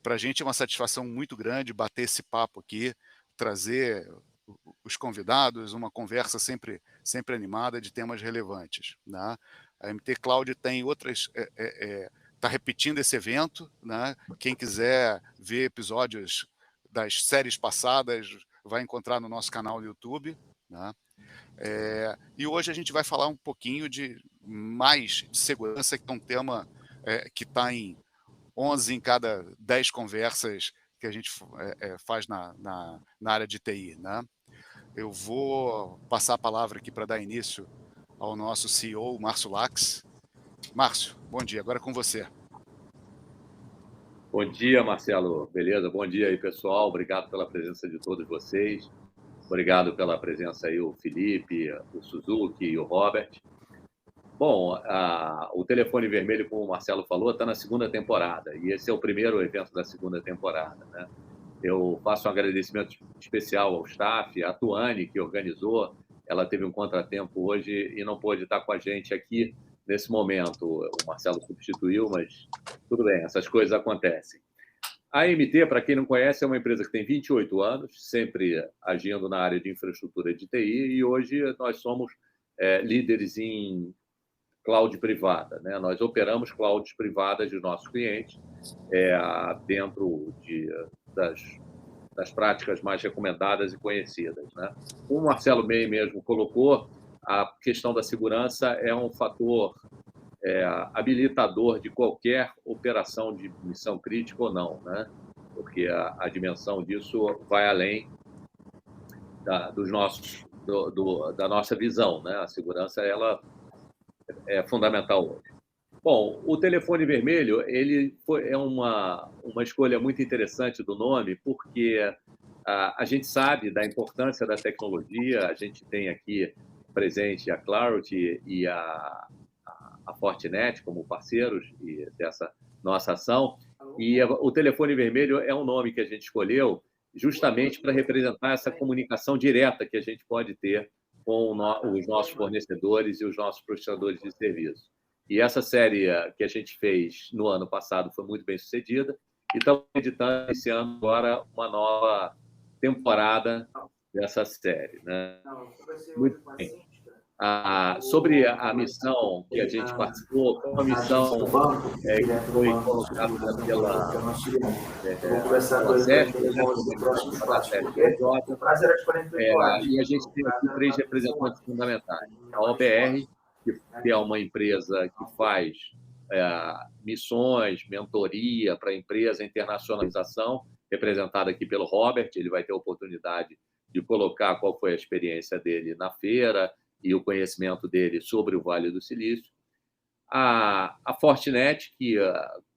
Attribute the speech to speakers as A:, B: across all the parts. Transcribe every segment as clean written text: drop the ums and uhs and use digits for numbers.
A: Para a gente é uma satisfação muito grande bater esse papo aqui, trazer os convidados, uma conversa sempre animada de temas relevantes, né. A MT Cloud tem outras está repetindo esse evento, né, quem quiser ver episódios das séries passadas vai encontrar no nosso canal no YouTube, né. E hoje a gente vai falar um pouquinho de mais de segurança, que é um tema, que está em 11 em cada 10 conversas que a gente faz na área de TI, né. Eu vou passar a palavra aqui para dar início ao nosso CEO, Márcio Lax. Márcio, bom dia, agora é com você.
B: Bom dia, Marcelo. Beleza? Bom dia aí, pessoal. Obrigado pela presença de todos vocês. Obrigado pela presença aí, o Felipe, o Suzuki e o Robert. Bom, o Telefone Vermelho, como o Marcelo falou, está na segunda temporada. E esse é o primeiro evento da segunda temporada, né? Eu faço um agradecimento especial ao staff, a Tuane, que organizou. Ela teve um contratempo hoje e não pôde estar com a gente aqui nesse momento. O Marcelo substituiu, mas tudo bem, essas coisas acontecem. A AMT, para quem não conhece, é uma empresa que tem 28 anos, sempre agindo na área de infraestrutura de TI, e hoje nós somos líderes em cloud privada, né? Nós operamos clouds privadas de nossos clientes dentro das práticas mais recomendadas e conhecidas, né? Como o Marcelo May mesmo colocou, a questão da segurança é um fator habilitador de qualquer operação de missão crítica ou não, né? Porque a dimensão disso vai além da nossa visão, né? A segurança ela é fundamental hoje. Bom, o Telefone Vermelho é uma escolha muito interessante do nome, porque a gente sabe da importância da tecnologia, a gente tem aqui presente a Clarity e a Fortinet como parceiros dessa nossa ação, e o Telefone Vermelho é um nome que a gente escolheu justamente para representar essa comunicação direta que a gente pode ter com os nossos fornecedores e os nossos prestadores de serviço. E essa série que a gente fez no ano passado foi muito bem sucedida e estamos editando esse ano agora uma nova temporada dessa série, né? Muito bem. Sobre a missão que a gente participou, foi uma missão que foi colocada pela CESP, né, organização da CESP-PJ, e a gente tem aqui três representantes fundamentais. A OBR, que é uma empresa que faz missões, mentoria para a empresa, internacionalização, representada aqui pelo Robert. Ele vai ter a oportunidade de colocar qual foi a experiência dele na feira e o conhecimento dele sobre o Vale do Silício. A Fortinet, que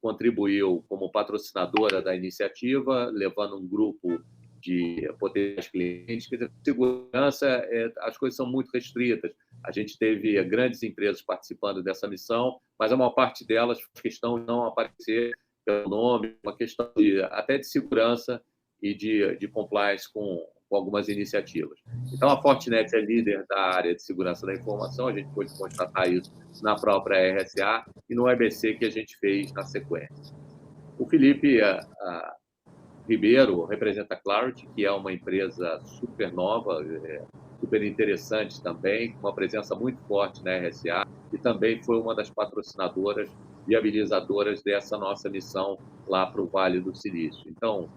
B: contribuiu como patrocinadora da iniciativa, levando um grupo de potenciais clientes. Quer dizer, segurança, as coisas são muito restritas. A gente teve grandes empresas participando dessa missão, mas a maior parte delas fez questão de não aparecer pelo nome, uma questão até de segurança e de compliance com algumas iniciativas. Então, a Fortinet é líder da área de segurança da informação, a gente pode constatar isso na própria RSA e no EBC que a gente fez na sequência. O Felipe Ribeiro representa a Clarity, que é uma empresa super nova, super interessante também, com uma presença muito forte na RSA, e também foi uma das patrocinadoras, viabilizadoras dessa nossa missão lá para o Vale do Silício. Então,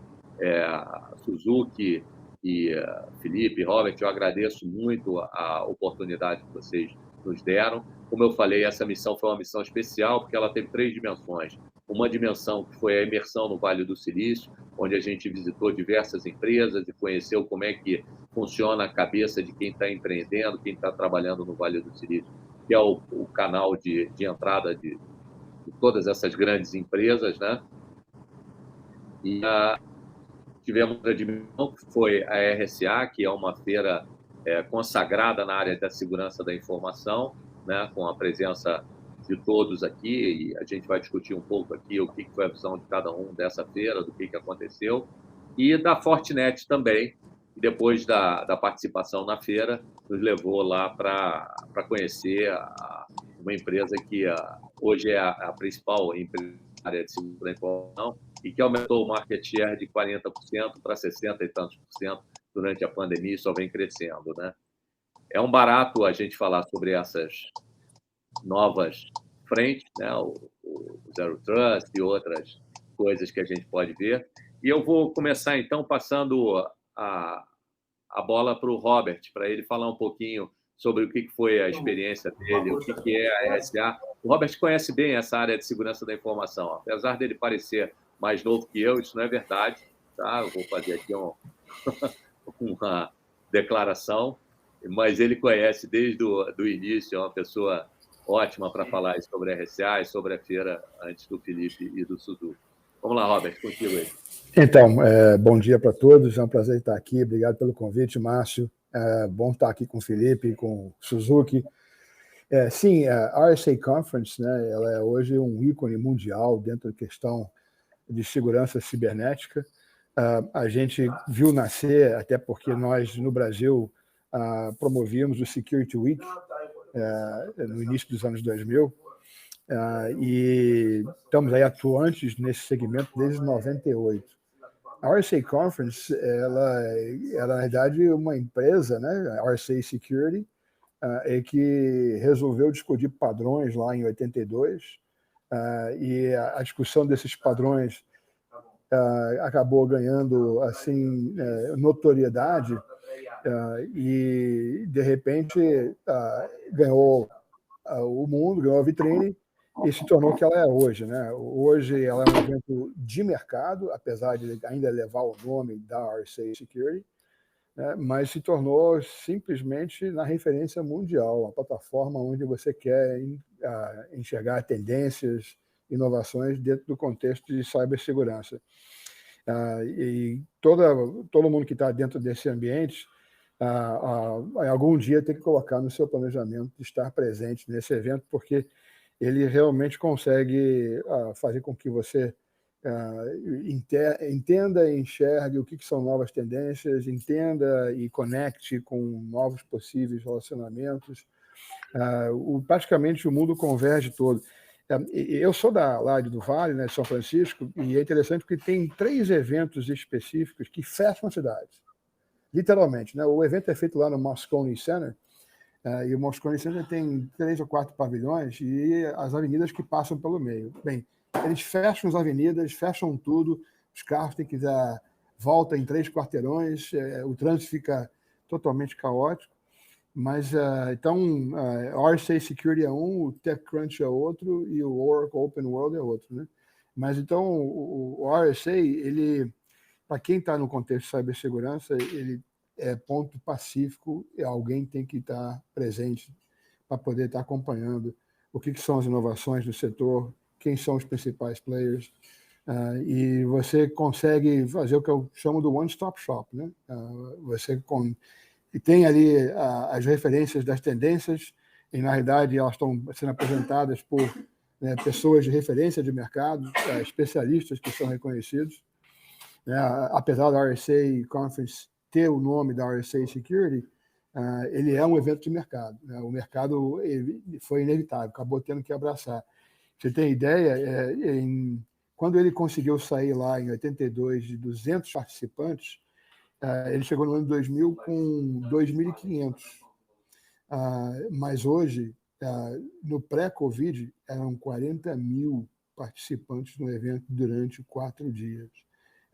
B: Suzuki e Felipe, Robert, eu agradeço muito a oportunidade que vocês nos deram. Como eu falei, essa missão foi uma missão especial, porque ela teve três dimensões. Uma dimensão que foi a imersão no Vale do Silício, onde a gente visitou diversas empresas e conheceu como é que funciona a cabeça de quem está empreendendo, quem está trabalhando no Vale do Silício, que é o canal de entrada de todas essas grandes empresas, né? E tivemos outra dimensão, que foi a RSA, que é uma feira consagrada na área da segurança da informação, né? Com a presença de todos aqui, e a gente vai discutir um pouco aqui o que foi a visão de cada um dessa feira, do que aconteceu, e da Fortinet também, e depois da participação na feira, nos levou lá para conhecer uma empresa que hoje é a principal empresa na área de segurança da informação, e que aumentou o market share de 40% para 60 e tantos por cento durante a pandemia e só vem crescendo, né? É um barato a gente falar sobre essas novas frentes, né? O Zero Trust e outras coisas que a gente pode ver. E eu vou começar, então, passando a bola para o Robert, para ele falar um pouquinho sobre o que foi a experiência dele, o que é a RSA. O Robert conhece bem essa área de segurança da informação. Apesar dele parecer mais novo que eu, isso não é verdade. Tá? Eu vou fazer aqui uma declaração, mas ele conhece desde o início, é uma pessoa ótima para falar sobre a RSA e sobre a feira antes do Felipe e do Suzuki. Vamos lá, Robert, contigo aí.
C: Então, bom dia para todos, é um prazer estar aqui, obrigado pelo convite, Márcio. É bom estar aqui com o Felipe, com o Suzuki. Sim, a RSA Conference, né, ela é hoje um ícone mundial dentro da questão de segurança cibernética. A gente viu nascer, até porque nós, no Brasil, promovíamos o Security Week no início dos anos 2000, e estamos aí atuantes nesse segmento desde 98. A RSA Conference, ela era, na verdade, uma empresa, né, a RSA Security, que resolveu discutir padrões lá em 82, e a discussão desses padrões acabou ganhando assim notoriedade, e de repente ganhou o mundo, ganhou a vitrine e se tornou o que ela é hoje, né? Hoje ela é um evento de mercado, apesar de ainda levar o nome da RSA Security, né? Mas se tornou simplesmente na referência mundial, uma plataforma onde você quer enxergar tendências, inovações dentro do contexto de cibersegurança. E todo mundo que está dentro desse ambiente, algum dia tem que colocar no seu planejamento de estar presente nesse evento, porque ele realmente consegue fazer com que você entenda e enxergue o que são novas tendências, entenda e conecte com novos possíveis relacionamentos. Praticamente o mundo converge todo. Eu sou lá do Vale, né, de São Francisco, e é interessante porque tem 3 eventos específicos que fecham a cidade, literalmente, né? O evento é feito lá no Moscone Center, e o Moscone Center tem 3 ou 4 pavilhões e as avenidas que passam pelo meio. Bem, eles fecham as avenidas, fecham tudo, os carros têm que dar volta em 3 quarteirões, o trânsito fica totalmente caótico. Mas, então, a RSA Security é um, o TechCrunch é outro e o Oracle Open World é outro, né? Mas, então, o RSA, ele, para quem está no contexto de cibersegurança, ele é ponto pacífico e alguém tem que estar presente para poder estar acompanhando o que são as inovações do setor, quem são os principais players, e você consegue fazer o que eu chamo do one-stop shop, né? E tem ali as referências das tendências, e na realidade elas estão sendo apresentadas por pessoas de referência de mercado, especialistas que são reconhecidos. Apesar da RSA Conference ter o nome da RSA Security, ele é um evento de mercado, né? O mercado foi inevitável, acabou tendo que abraçar. Você tem ideia, quando ele conseguiu sair lá em 82 de 200 participantes, ele chegou no ano de 2000 com 2.500. Mas hoje, no pré-Covid, eram 40 mil participantes no evento durante 4 dias.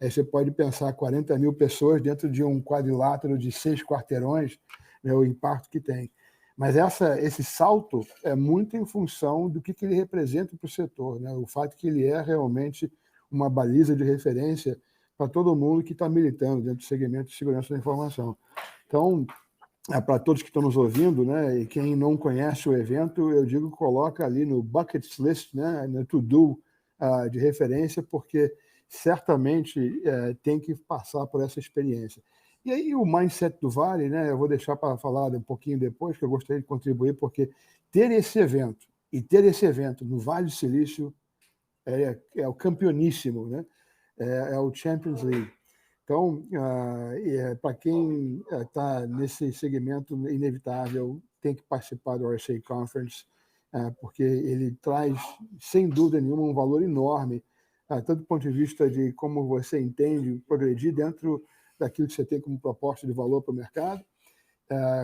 C: Aí você pode pensar 40 mil pessoas dentro de um quadrilátero de 6 quarteirões, né, o impacto que tem. Mas esse salto é muito em função do que ele representa para o setor, né? O fato que ele é realmente uma baliza de referência para todo mundo que está militando dentro do segmento de segurança da informação. Então, para todos que estão nos ouvindo, né, e quem não conhece o evento, eu digo, coloca ali no bucket list, né, no to-do de referência, porque certamente tem que passar por essa experiência. E aí o mindset do Vale, né, eu vou deixar para falar um pouquinho depois, que eu gostaria de contribuir, porque ter esse evento no Vale do Silício é o campeoníssimo, né? É o Champions League. Então, para quem está nesse segmento inevitável, tem que participar do RSA Conference, porque ele traz, sem dúvida nenhuma, um valor enorme tanto do ponto de vista de como você entende progredir dentro daquilo que você tem como proposta de valor para o mercado,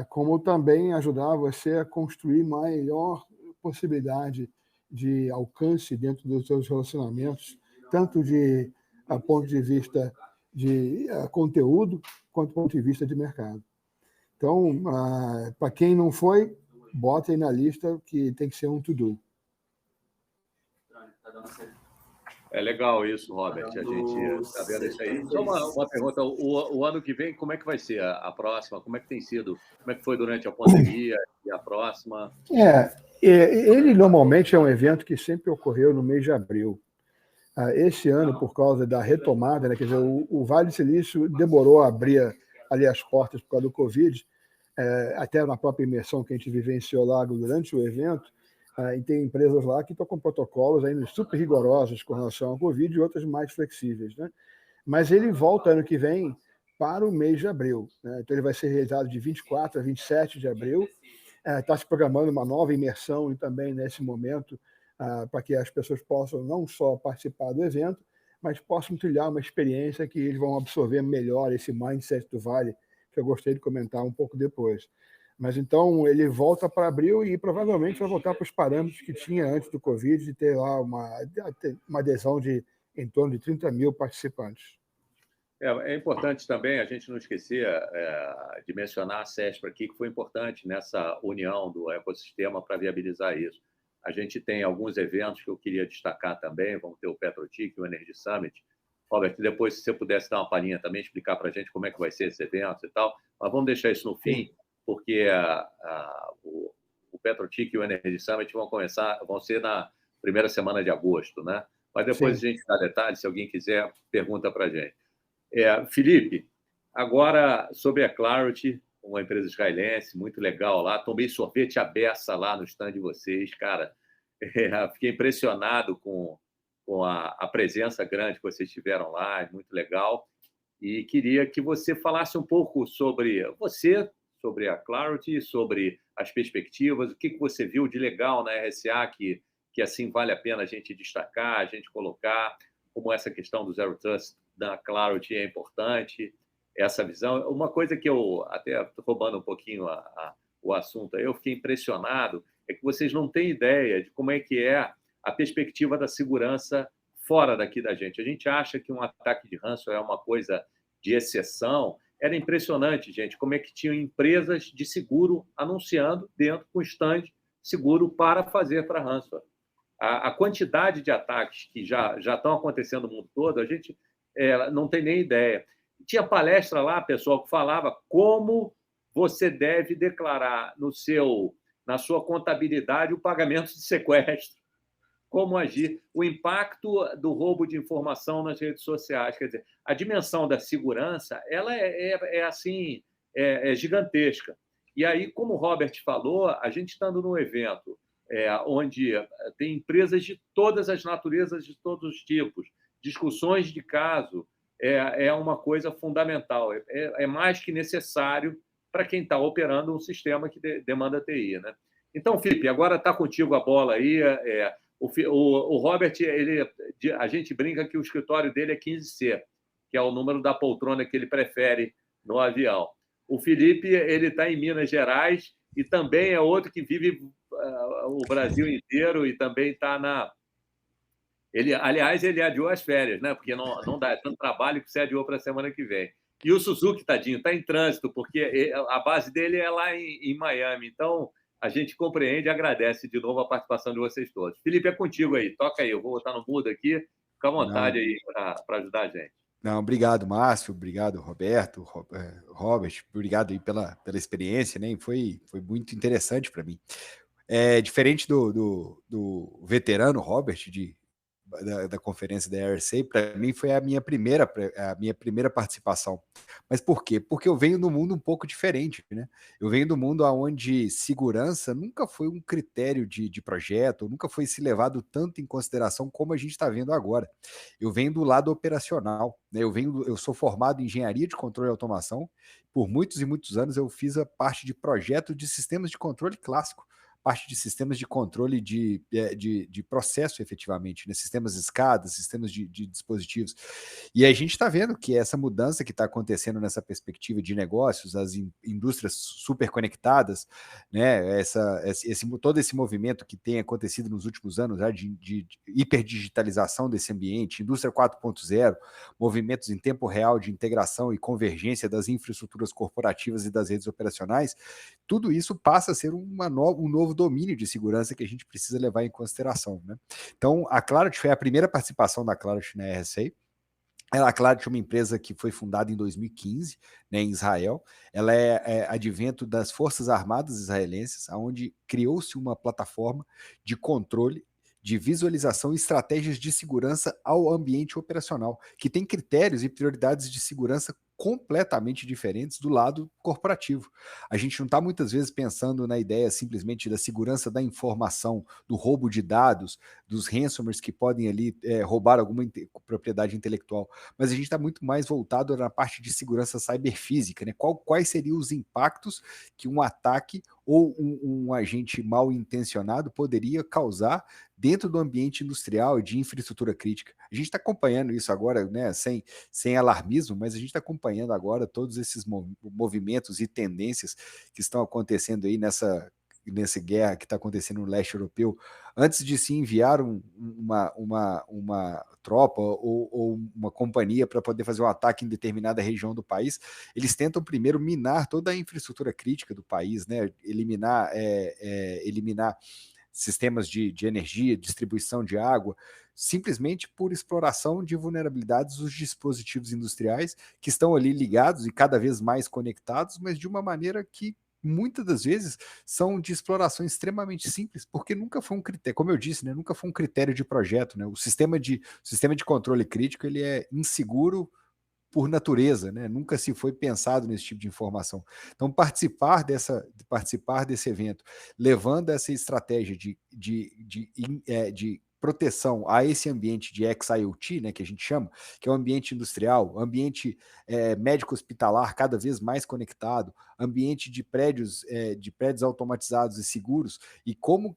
C: como também ajudar você a construir maior possibilidade de alcance dentro dos seus relacionamentos, tanto de ponto de vista de conteúdo, quanto do ponto de vista de mercado. Então, para quem não foi, bota aí na lista que tem que ser um to-do.
B: É legal isso, Robert, a gente está vendo isso aí. Só uma pergunta, o ano que vem, como é que vai ser a próxima? Como é que tem sido? Como é que foi durante a pandemia e a próxima?
C: Ele normalmente é um evento que sempre ocorreu no mês de abril. Esse ano, por causa da retomada, né, quer dizer, o Vale do Silício demorou a abrir ali as portas por causa do Covid, até na própria imersão que a gente vivenciou lá durante o evento, e tem empresas lá que estão com protocolos ainda super rigorosos com relação ao Covid e outras mais flexíveis, né? Mas ele volta ano que vem para o mês de abril, né? Então ele vai ser realizado de 24 a 27 de abril. Está se programando uma nova imersão também nesse momento, para que as pessoas possam não só participar do evento, mas possam trilhar uma experiência que eles vão absorver melhor esse mindset do Vale, que eu gostei de comentar um pouco depois. Mas então ele volta para abril e provavelmente vai voltar para os parâmetros que tinha antes do Covid, de ter lá uma adesão de em torno de 30 mil participantes.
B: É importante também a gente não esquecer de mencionar a CESP aqui, que foi importante nessa união do ecossistema para viabilizar isso. A gente tem alguns eventos que eu queria destacar também, vamos ter o Petrotic, o Energy Summit. Robert, depois, se você pudesse dar uma palhinha também, explicar para a gente como é que vai ser esse evento e tal, mas vamos deixar isso no fim, porque o Petrotic e o Energy Summit vão ser na primeira semana de agosto, né? Mas depois a gente dá detalhes, se alguém quiser, pergunta para a gente. Felipe, agora sobre a Clarity, uma empresa israelense, muito legal lá. Tomei sorvete à beça lá no stand de vocês, cara. Fiquei impressionado com a presença grande que vocês tiveram lá, é muito legal. E queria que você falasse um pouco sobre você, sobre a Clarity, sobre as perspectivas, o que você viu de legal na RSA que assim vale a pena a gente destacar, a gente colocar, como essa questão do Zero Trust da Clarity é importante, essa visão. Uma coisa que eu, até roubando um pouquinho o assunto, eu fiquei impressionado, é que vocês não têm ideia de como é que é a perspectiva da segurança fora daqui da gente. A gente acha que um ataque de ransomware é uma coisa de exceção. Era impressionante, gente, como é que tinham empresas de seguro anunciando dentro com stand seguro para fazer para ransomware. A quantidade de ataques que já estão acontecendo no mundo todo, a gente não tem nem ideia. Tinha palestra lá, pessoal, que falava como você deve declarar na sua contabilidade o pagamento de sequestro, como agir, o impacto do roubo de informação nas redes sociais. Quer dizer, a dimensão da segurança ela assim, gigantesca. E aí, como o Robert falou, a gente estando num evento onde tem empresas de todas as naturezas, de todos os tipos, discussões de caso, é uma coisa fundamental, é mais que necessário para quem está operando um sistema que demanda TI, né? Então, Felipe, agora está contigo a bola aí. O Robert, a gente brinca que o escritório dele é 15C, que é o número da poltrona que ele prefere no avião. O Felipe, ele está em Minas Gerais e também é outro que vive o Brasil inteiro e também está na... Aliás, ele adiou as férias, né? Porque não dá tanto trabalho que você adiou para a semana que vem. E o Suzuki, tadinho, está em trânsito, porque a base dele é lá em Miami. Então, a gente compreende e agradece de novo a participação de vocês todos. Felipe, é contigo aí. Toca aí. Eu vou botar no mudo aqui. Fica à vontade aí para ajudar a gente.
D: Não, obrigado, Márcio. Obrigado, Roberto, Robert. Obrigado aí pela experiência, né? Foi muito interessante para mim. Diferente do veterano Robert, da conferência da RSA, para mim foi a minha primeira participação. Mas por quê? Porque eu venho do mundo um pouco diferente, né? Eu venho do mundo onde segurança nunca foi um critério de projeto, nunca foi se levado tanto em consideração como a gente está vendo agora. Eu venho do lado operacional, né? Eu sou formado em engenharia de controle e automação. Por muitos e muitos anos eu fiz a parte de projeto de sistemas de controle clássico parte de sistemas de controle de processo, efetivamente, né? Sistemas de escadas, sistemas de dispositivos. E a gente está vendo que essa mudança que está acontecendo nessa perspectiva de negócios, as indústrias super conectadas, né? Todo esse movimento que tem acontecido nos últimos anos, né? de hiperdigitalização desse ambiente, indústria 4.0, movimentos em tempo real de integração e convergência das infraestruturas corporativas e das redes operacionais, tudo isso passa a ser um novo domínio de segurança que a gente precisa levar em consideração, né? Então, a Clarity foi a primeira participação da Clarity na RSA. A Clarity é uma empresa que foi fundada em 2015, né, em Israel. Ela é advento das Forças Armadas israelenses, onde criou-se uma plataforma de controle, de visualização e estratégias de segurança ao ambiente operacional, que tem critérios e prioridades de segurança completamente diferentes do lado corporativo. A gente não está muitas vezes pensando na ideia simplesmente da segurança da informação, do roubo de dados, dos ransomers que podem ali roubar alguma propriedade intelectual, mas a gente está muito mais voltado na parte de segurança cyberfísica, né? Quais seriam os impactos que um ataque ou um agente mal intencionado poderia causar dentro do ambiente industrial e de infraestrutura crítica. A gente está acompanhando isso agora, né, sem alarmismo, mas a gente está acompanhando agora todos esses movimentos e tendências que estão acontecendo aí nessa guerra que está acontecendo no leste europeu. Antes de se enviar uma tropa ou uma companhia para poder fazer um ataque em determinada região do país, eles tentam primeiro minar toda a infraestrutura crítica do país, né? Eliminar sistemas de energia, distribuição de água, simplesmente por exploração de vulnerabilidades dos dispositivos industriais que estão ali ligados e cada vez mais conectados, mas de uma maneira que muitas das vezes são de exploração extremamente simples, porque nunca foi um critério, como eu disse, né, nunca foi um critério de projeto, né? O sistema de controle crítico, ele é inseguro por natureza, né? Nunca se foi pensado nesse tipo de informação. Então, participar desse evento, levando essa estratégia de proteção a esse ambiente de XIoT, né, que a gente chama, que é o ambiente industrial, ambiente médico hospitalar cada vez mais conectado, ambiente de prédios automatizados e seguros, e como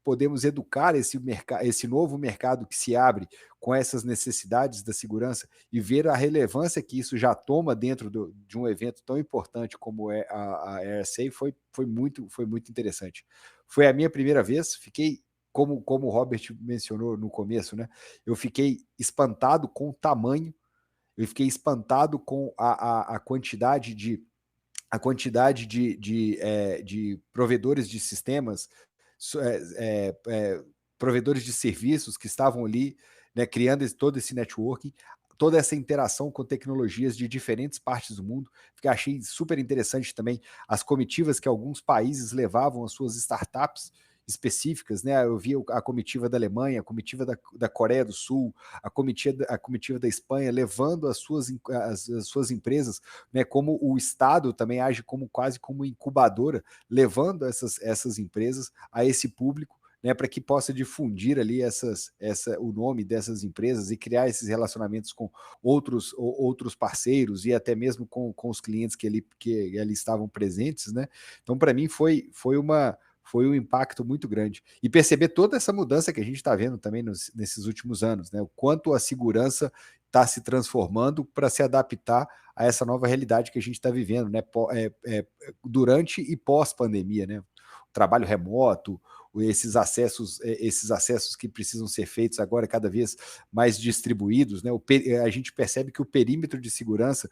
D: podemos educar esse novo mercado que se abre com essas necessidades da segurança e ver a relevância que isso já toma dentro de um evento tão importante como é a RSA foi muito interessante. Foi a minha primeira vez, fiquei, como o Robert mencionou no começo, né? Eu fiquei espantado com o tamanho, eu fiquei espantado com a quantidade de provedores de sistemas, provedores de serviços que estavam ali, né, criando todo esse networking, toda essa interação com tecnologias de diferentes partes do mundo, que achei super interessante também as comitivas que alguns países levavam as suas startups específicas, né? Eu vi a comitiva da Alemanha, a comitiva da Coreia do Sul, a comitiva da Espanha, levando as suas empresas, né? Como o Estado também age quase como incubadora, levando essas empresas a esse público, né, para que possa difundir ali o nome dessas empresas e criar esses relacionamentos com outros parceiros e até mesmo com os clientes que ali estavam presentes, né? Então, para mim, foi um impacto muito grande. E perceber toda essa mudança que a gente está vendo também nesses últimos anos, né? O quanto a segurança está se transformando para se adaptar a essa nova realidade que a gente está vivendo, né? Durante e pós-pandemia, né? O trabalho remoto, esses acessos que precisam ser feitos agora cada vez mais distribuídos, né? A gente percebe que o perímetro de segurança,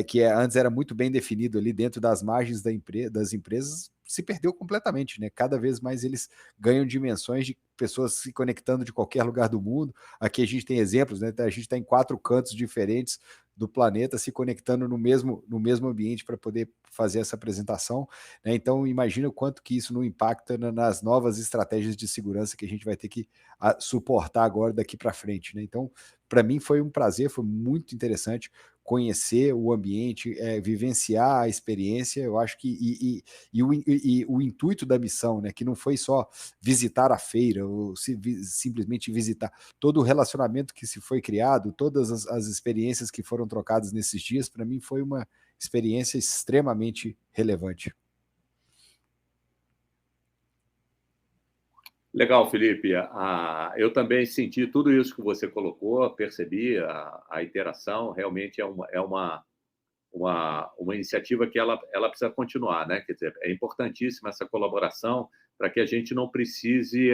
D: que antes era muito bem definido ali dentro das margens das empresas, se perdeu completamente, né? Cada vez mais eles ganham dimensões de pessoas se conectando de qualquer lugar do mundo. Aqui a gente tem exemplos, né? A gente está em 4 cantos diferentes do planeta se conectando no mesmo ambiente para poder fazer essa apresentação, né? Então, imagina o quanto que isso não impacta nas novas estratégias de segurança que a gente vai ter que suportar agora daqui para frente, né? Então, para mim foi um prazer, foi muito interessante conhecer o ambiente, vivenciar a experiência. Eu acho que o intuito da missão, né, que não foi só visitar a feira ou simplesmente visitar, todo o relacionamento que se foi criado, todas as experiências que foram trocadas nesses dias, para mim foi uma experiência extremamente relevante.
B: Legal, Felipe. Eu também senti tudo isso que você colocou, percebi a interação. Realmente é uma iniciativa que ela precisa continuar, né? Quer dizer, é importantíssima essa colaboração para que a gente não precise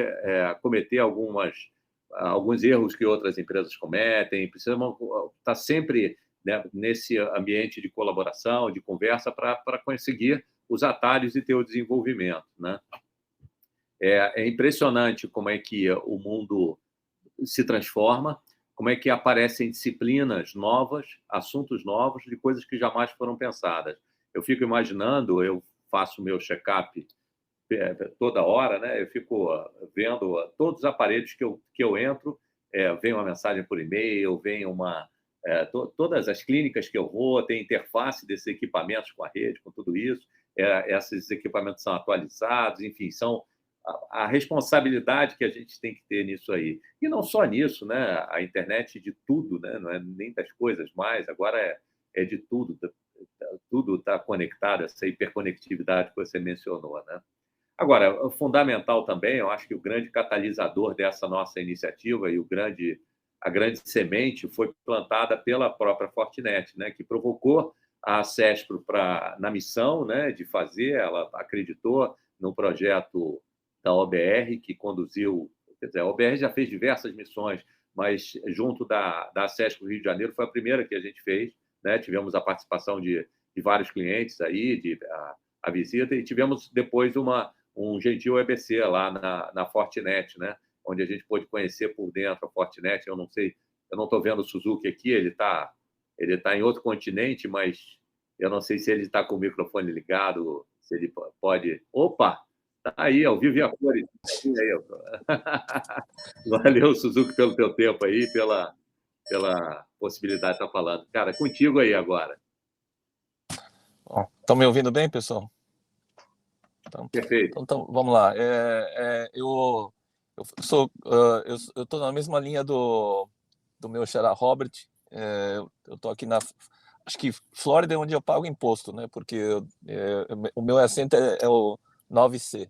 B: cometer alguns erros que outras empresas cometem. Precisamos estar sempre, né, nesse ambiente de colaboração, de conversa, para conseguir os atalhos e ter o desenvolvimento, né? É impressionante como é que o mundo se transforma, como é que aparecem disciplinas novas, assuntos novos, de coisas que jamais foram pensadas. Eu fico imaginando, eu faço meu check-up toda hora, né? Eu fico vendo todos os aparelhos que eu entro, vem uma mensagem por e-mail, vem todas as clínicas que eu vou, tem interface desses equipamentos com a rede, com tudo isso, esses equipamentos são atualizados, enfim, são a responsabilidade que a gente tem que ter nisso aí. E não só nisso, né? A internet de tudo, né? Não é nem das coisas mais, agora é de tudo. Tudo está conectado, essa hiperconectividade que você mencionou, né? Agora, fundamental também, eu acho que o grande catalisador dessa nossa iniciativa e a grande semente foi plantada pela própria Fortinet, né? Que provocou a CESPRO na missão, né? De fazer, ela acreditou no projeto da OBR, que conduziu... Quer dizer, a OBR já fez diversas missões, mas junto da CESPRO Rio de Janeiro foi a primeira que a gente fez, né? Tivemos a participação de vários clientes aí, a visita, e tivemos depois um gentil EBC lá na Fortinet, né? Onde a gente pôde conhecer por dentro a Fortinet. Eu não sei, eu não estou vendo o Suzuki aqui, ele tá em outro continente, mas eu não sei se ele está com o microfone ligado, se ele pode... Opa! Tá aí, ao vivo e a cores. Valeu, Suzuki, pelo teu tempo aí, pela possibilidade de estar falando. Cara, é contigo aí agora.
E: Estão me ouvindo bem, pessoal?
B: Perfeito.
E: Então, vamos lá. Eu estou na mesma linha do meu xará Robert. Eu estou aqui acho que Flórida é onde eu pago imposto, né? Porque o meu assento é o 9C,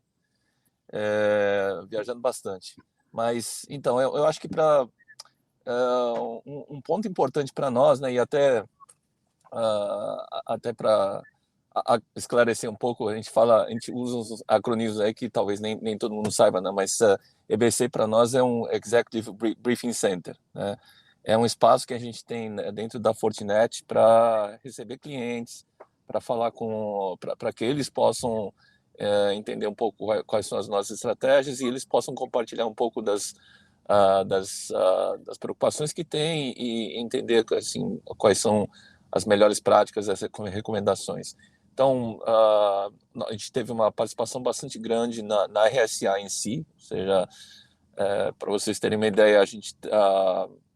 E: viajando bastante. Mas, então, eu acho que um ponto importante para nós, né, e até para esclarecer um pouco, a gente usa uns acronismos aí que talvez nem todo mundo saiba, né, mas EBC para nós é um Executive Briefing Center, né? É um espaço que a gente tem, né, dentro da Fortinet para receber clientes, para falar para que eles possam entender um pouco quais são as nossas estratégias e eles possam compartilhar um pouco das preocupações que tem e entender assim, quais são as melhores práticas, as recomendações. Então, a gente teve uma participação bastante grande na RSA em si, ou seja, para vocês terem uma ideia,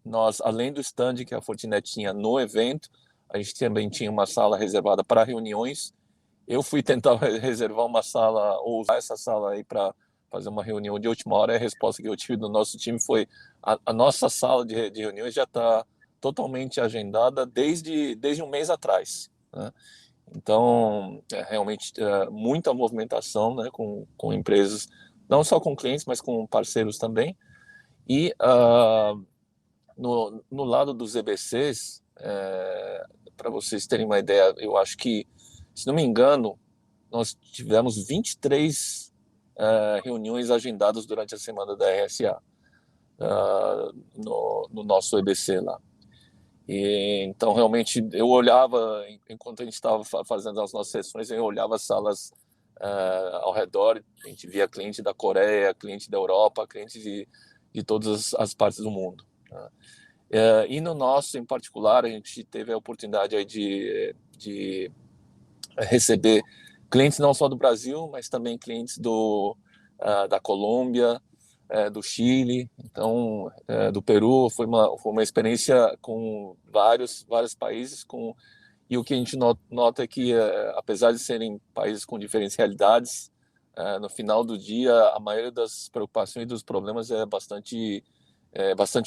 E: nós, além do stand que a Fortinet tinha no evento, a gente também tinha uma sala reservada para reuniões. Eu fui tentar reservar uma sala, ou usar essa sala aí para fazer uma reunião de última hora, e a resposta que eu tive do nosso time foi: a nossa sala de reuniões já está totalmente agendada desde um mês atrás, né? Então, realmente muita movimentação, né, com empresas, não só com clientes, mas com parceiros também. E no lado dos EBCs, para vocês terem uma ideia, eu acho que, se não me engano, nós tivemos 23 reuniões agendadas durante a semana da RSA, no nosso EBC lá. E, então, realmente, eu olhava, enquanto a gente estava fazendo as nossas sessões, eu olhava as salas ao redor, a gente via cliente da Coreia, cliente da Europa, cliente de todas as partes do mundo, né? E no nosso, em particular, a gente teve a oportunidade aí de receber clientes não só do Brasil, mas também clientes da Colômbia, do Chile, então do Peru. Foi uma experiência com vários países, e o que a gente nota é que, apesar de serem países com diferentes realidades, no final do dia, a maioria das preocupações e dos problemas é bastante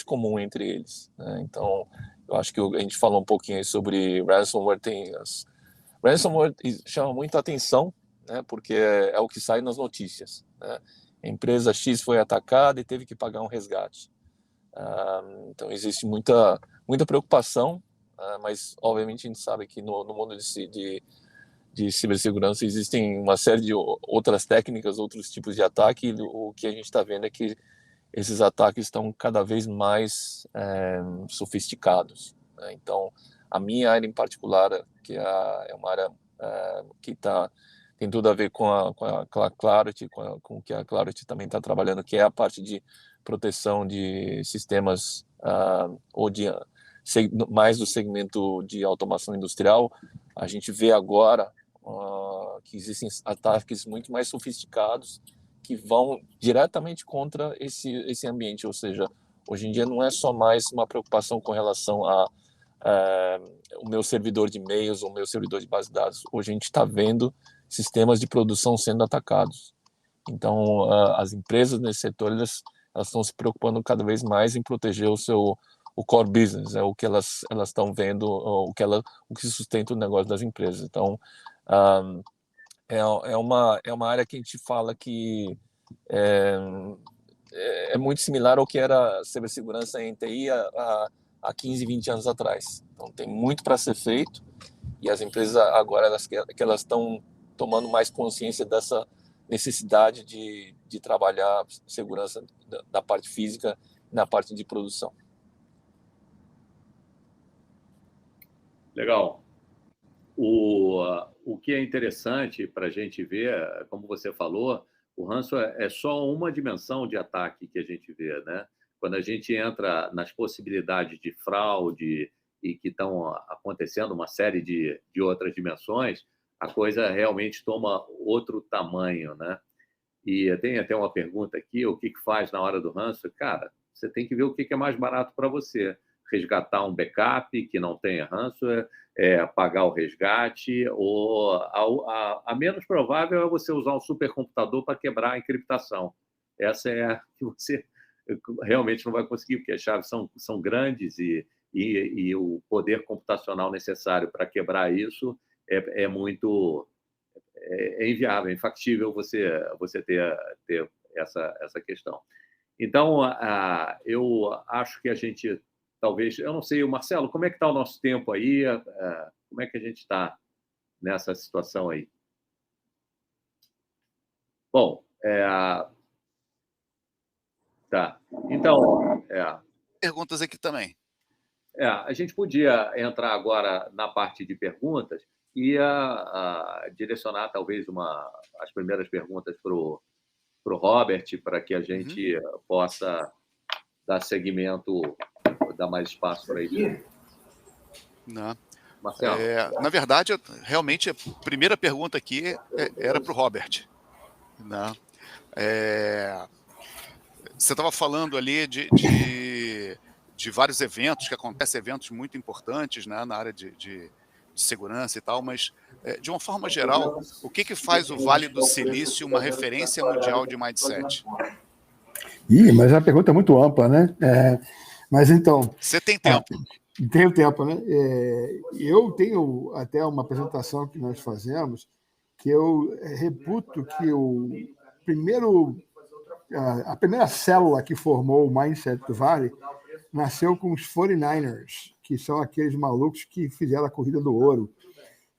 E: comum entre eles, né? Então, eu acho que a gente falou um pouquinho aí sobre ransomware. Ransomware chama muita atenção, né, porque é o que sai nas notícias, né? A empresa X foi atacada e teve que pagar um resgate. Então, existe muita preocupação, mas, obviamente, a gente sabe que no mundo de cibersegurança existem uma série de outras técnicas, outros tipos de ataque, e o que a gente está vendo é que esses ataques estão cada vez mais sofisticados, né? Então, a minha área em particular, que é uma área que tem tudo a ver com a Clarity, com o que a Clarity também está trabalhando, que é a parte de proteção de sistemas, ou mais do segmento de automação industrial. A gente vê agora que existem ataques muito mais sofisticados que vão diretamente contra esse ambiente, ou seja, hoje em dia não é só mais uma preocupação com relação o meu servidor de e-mails ou o meu servidor de base de dados. Hoje a gente está vendo sistemas de produção sendo atacados. Então, as empresas nesse setor, elas estão se preocupando cada vez mais em proteger o core business, o que elas estão vendo, o que sustenta o negócio das empresas. Então, é uma área que a gente fala que é muito similar ao que era cibersegurança em TI há 15, 20 anos atrás. Então, tem muito para ser feito, e as empresas agora elas estão tomando mais consciência dessa necessidade de trabalhar segurança da parte física e na parte de produção.
B: Legal. O que é interessante para a gente ver, como você falou, o ransomware é só uma dimensão de ataque que a gente vê, né? Quando a gente entra nas possibilidades de fraude e que estão acontecendo uma série de outras dimensões, a coisa realmente toma outro tamanho, né? E tem até uma pergunta aqui, o que faz na hora do ransomware? Cara, você tem que ver o que é mais barato para você. Resgatar um backup que não tenha ransomware, pagar o resgate, ou a menos provável é você usar um supercomputador para quebrar a encriptação. Essa é a que você realmente não vai conseguir, porque as chaves são grandes e o poder computacional necessário para quebrar isso é muito inviável, é infactível você ter essa questão. Então, eu acho que a gente talvez... Eu não sei, Marcelo, como é que está o nosso tempo aí? Como é que a gente está nessa situação aí? Bom, tá. Então...
A: Perguntas aqui também.
B: A gente podia entrar agora na parte de perguntas e direcionar talvez as primeiras perguntas para o Robert, para que a gente possa dar seguimento, dar mais espaço para ele.
A: Não.
B: Marcelo.
A: Na verdade, realmente, a primeira pergunta aqui era para o Robert. Né? Você estava falando ali de vários eventos que acontecem, eventos muito importantes, né, na área de segurança e tal, mas, de uma forma geral, o que faz o Vale do Silício uma referência mundial de mindset?
C: Mas a pergunta é muito ampla, né? Mas então...
A: Você tem tempo.
C: Tenho tempo, né? Eu tenho até uma apresentação que nós fazemos que eu reputo que a primeira célula que formou o mindset do Vale nasceu com os 49ers, que são aqueles malucos que fizeram a corrida do ouro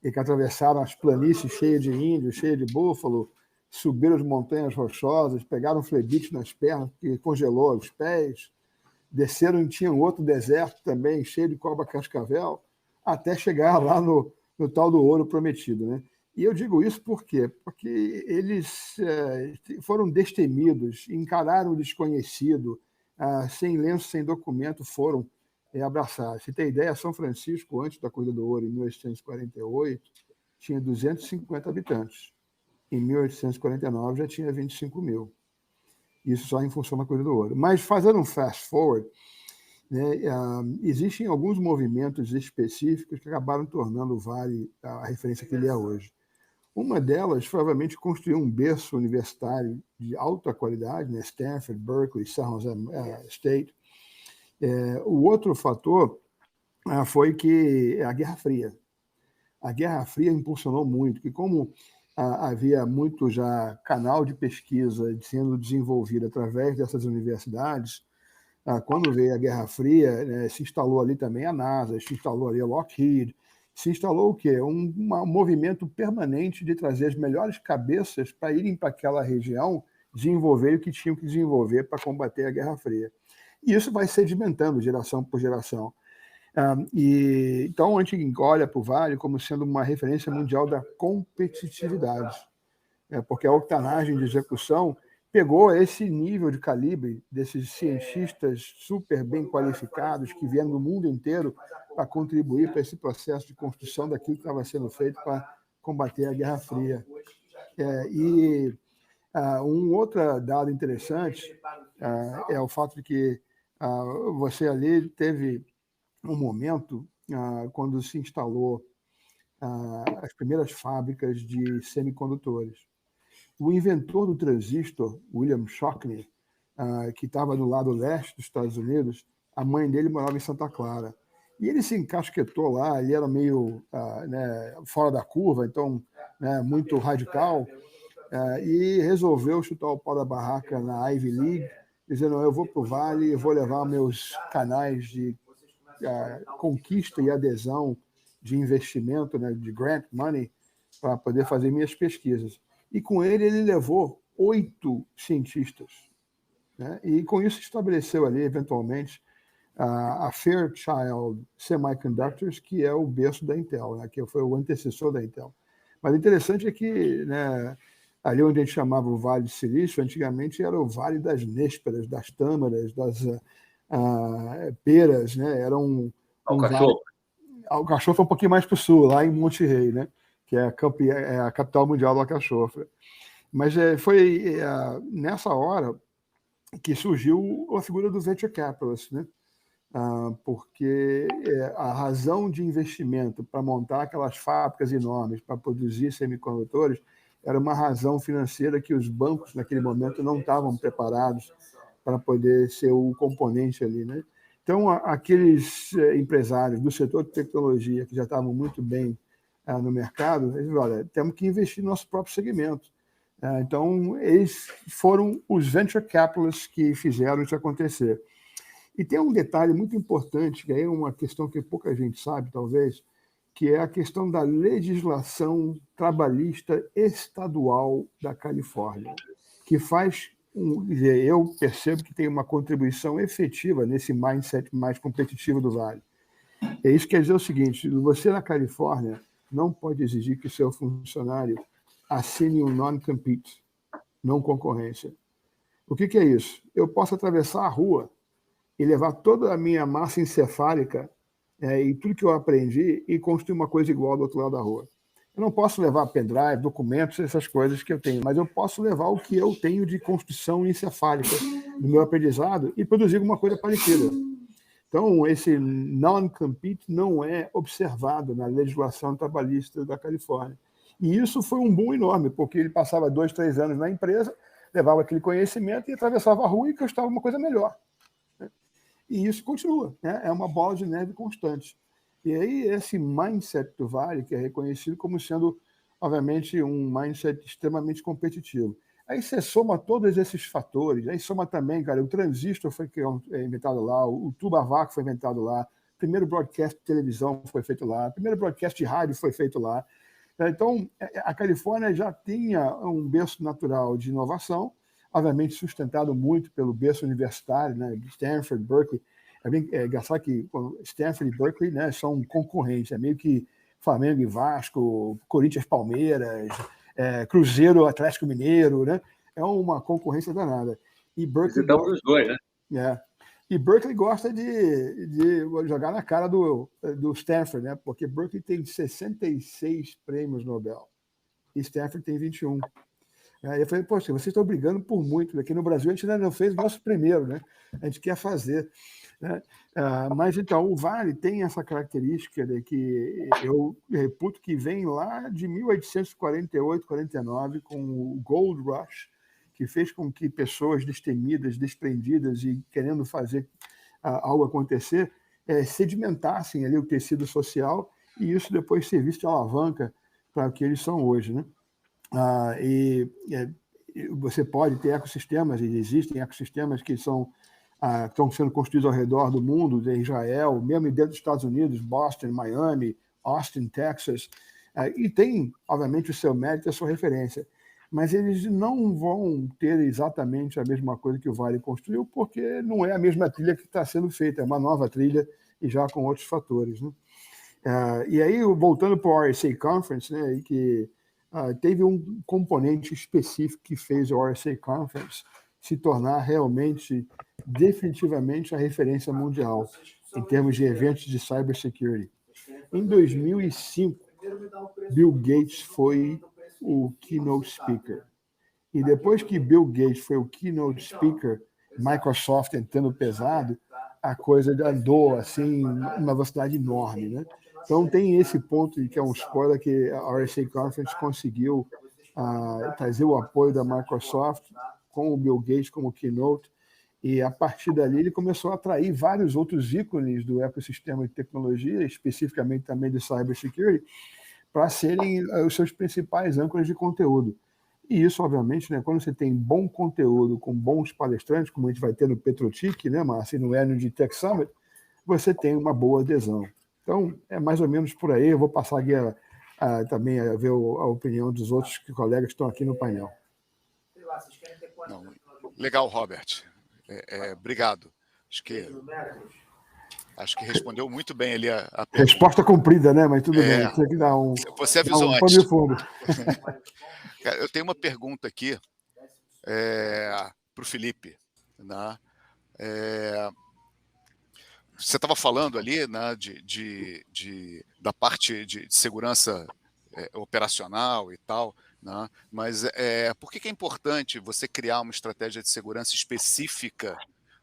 C: e que atravessaram as planícies cheias de índios, cheias de búfalo, subiram as montanhas rochosas, pegaram flebite nas pernas, que congelou os pés, desceram e tinham outro deserto também, cheio de cobra cascavel, até chegar lá no tal do ouro prometido, né? E eu digo isso por quê? Porque eles foram destemidos, encararam o desconhecido, sem lenço, sem documento, foram abraçar. Se tem ideia, São Francisco, antes da Corrida do Ouro, em 1848, tinha 250 habitantes. Em 1849 já tinha 25 mil. Isso só em função da Corrida do Ouro. Mas, fazendo um fast forward, né, existem alguns movimentos específicos que acabaram tornando o Vale a referência que ele é hoje. Uma delas, provavelmente, construiu um berço universitário de alta qualidade, né, Stanford, Berkeley, San Jose State. O outro fator foi que a Guerra Fria. A Guerra Fria impulsionou muito, que como havia muito já canal de pesquisa sendo desenvolvido através dessas universidades. Quando veio a Guerra Fria, né, se instalou ali também a NASA, se instalou ali a Lockheed, se instalou o quê? Um movimento permanente de trazer as melhores cabeças para irem para aquela região desenvolver o que tinham que desenvolver para combater a Guerra Fria. E isso vai sedimentando geração por geração. Então, a gente olha para o Vale como sendo uma referência mundial da competitividade, porque a octanagem de execução pegou esse nível de calibre desses cientistas super bem qualificados que vieram do mundo inteiro para contribuir para esse processo de construção daquilo que estava sendo feito para combater a Guerra Fria. Um outro dado interessante é o fato de que você ali teve um momento quando se instalou as primeiras fábricas de semicondutores. O inventor do transistor, William Shockley, que estava do lado leste dos Estados Unidos, a mãe dele morava em Santa Clara. E ele se encasquetou lá, ele era meio fora da curva, então muito radical, e resolveu chutar o pau da barraca na Ivy League, dizendo: eu vou para o Vale, eu vou levar meus canais de conquista e adesão de investimento, de grant money, para poder fazer minhas pesquisas. E com ele levou 8 cientistas. E com isso estabeleceu ali, eventualmente, a Fairchild Semiconductors, que é o berço da Intel, que foi o antecessor da Intel. Mas o interessante é que ali onde a gente chamava o Vale de Silício, antigamente era o Vale das Nésperas, das Tâmaras, das peras, era
B: Alcachofra.
C: Alcachofra foi um pouquinho mais para o sul, lá em Monte Rei, que é a capital mundial do alcachofra. Mas foi nessa hora que surgiu a figura do venture capitalist, porque a razão de investimento para montar aquelas fábricas enormes para produzir semicondutores era uma razão financeira que os bancos naquele momento não estavam preparados para poder ser o componente ali, Então, aqueles empresários do setor de tecnologia que já estavam muito bem no mercado, eles disseram: olha, temos que investir no nosso próprio segmento. Então, eles foram os venture capitalists que fizeram isso acontecer. E tem um detalhe muito importante, que é uma questão que pouca gente sabe, talvez, que é a questão da legislação trabalhista estadual da Califórnia, que faz, eu percebo que tem uma contribuição efetiva nesse mindset mais competitivo do Vale. Isso quer dizer o seguinte: você na Califórnia não pode exigir que o seu funcionário assine um non-compete, não concorrência. O que é isso? Eu posso atravessar a rua e levar toda a minha massa encefálica e tudo que eu aprendi e construir uma coisa igual do outro lado da rua. Eu não posso levar pendrive, documentos, essas coisas que eu tenho, mas eu posso levar o que eu tenho de construção encefálica no meu aprendizado e produzir alguma coisa parecida. Então, esse non-compete não é observado na legislação trabalhista da Califórnia. E isso foi um boom enorme, porque ele passava 2, 3 anos na empresa, levava aquele conhecimento e atravessava a rua e conquistava uma coisa melhor. E isso continua, é uma bola de neve constante. E aí esse mindset do Vale, que é reconhecido como sendo, obviamente, um mindset extremamente competitivo. Aí você soma todos esses fatores, aí soma também, cara, o transistor foi inventado lá, o tubo a vácuo foi inventado lá, o primeiro broadcast de televisão foi feito lá, o primeiro broadcast de rádio foi feito lá. Então, a Califórnia já tinha um berço natural de inovação, obviamente sustentado muito pelo berço universitário, Stanford, Berkeley. É engraçado que Stanford e Berkeley são concorrentes, é meio que Flamengo e Vasco, Corinthians, Palmeiras, Cruzeiro, Atlético Mineiro, É uma concorrência danada. E Berkeley
B: gosta, os dois,
C: E Berkeley gosta de jogar na cara do Stanford, Porque Berkeley tem 66 prêmios Nobel e Stanford tem 21. Eu falei: poxa, vocês estão brigando por muito. Aqui no Brasil a gente ainda não fez o nosso primeiro, A gente quer fazer. Mas então o Vale tem essa característica que eu reputo que vem lá de 1848, 49, com o Gold Rush, que fez com que pessoas destemidas, desprendidas e querendo fazer algo acontecer sedimentassem ali o tecido social, e isso depois servisse de alavanca para o que eles são hoje, Você pode ter ecossistemas, e existem ecossistemas que estão sendo construídos ao redor do mundo, de Israel, mesmo dentro dos Estados Unidos, Boston, Miami, Austin, Texas, e tem, obviamente, o seu mérito e a sua referência, mas eles não vão ter exatamente a mesma coisa que o Vale construiu, porque não é a mesma trilha que está sendo feita, é uma nova trilha e já com outros fatores, né? E aí, voltando para o RSA Conference, né, que teve um componente específico que fez o RSA Conference se tornar realmente, definitivamente, a referência mundial em termos de eventos de cybersecurity. Em 2005, Bill Gates foi o keynote speaker. E depois que Bill Gates foi o keynote speaker, Microsoft entrando pesado, a coisa andou assim, uma velocidade enorme, né? Então tem esse ponto que é um spoiler, que a RSA Conference conseguiu trazer o apoio da Microsoft com o Bill Gates como keynote, e a partir dali ele começou a atrair vários outros ícones do ecossistema de tecnologia, especificamente também de cybersecurity, para serem os seus principais âncoras de conteúdo. E isso, obviamente, né, quando você tem bom conteúdo com bons palestrantes, como a gente vai ter no Petrotic, né, Márcio, no Energy Tech Summit, você tem uma boa adesão. Então, é mais ou menos por aí. Eu vou passar aqui também a ver a opinião dos outros colegas que estão aqui no painel.
A: Não, legal, Robert. Obrigado. Acho que respondeu muito bem ali a pergunta.
C: Resposta cumprida, né? Mas tudo bem. Tinha que dar
A: você avisou
C: antes. De fundo.
A: Eu tenho uma pergunta aqui para o Felipe. Né? Você estava falando ali, né, da parte de segurança operacional e tal, né? Mas por que é importante você criar uma estratégia de segurança específica,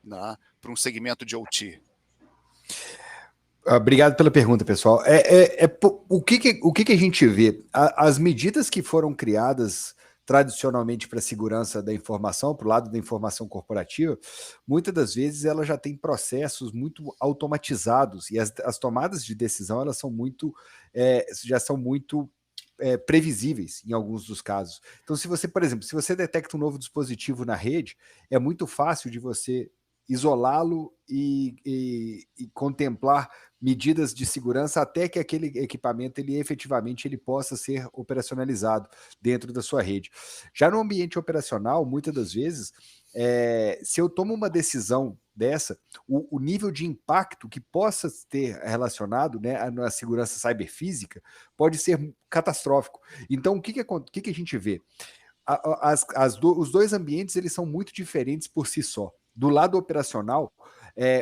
A: né, para um segmento de OT?
D: Obrigado pela pergunta, pessoal. O que a gente vê? As medidas que foram criadas tradicionalmente para a segurança da informação, para o lado da informação corporativa, muitas das vezes ela já tem processos muito automatizados, e as tomadas de decisão elas são já são muito previsíveis em alguns dos casos. Então, se você, por exemplo, se você detecta um novo dispositivo na rede, é muito fácil de você isolá-lo e contemplar medidas de segurança até que aquele equipamento efetivamente possa ser operacionalizado dentro da sua rede. Já no ambiente operacional, muitas das vezes, se eu tomo uma decisão dessa, o nível de impacto que possa ter relacionado, né, na segurança cyberfísica pode ser catastrófico. Então, o que a gente vê? Os dois ambientes eles são muito diferentes por si só. Do lado operacional,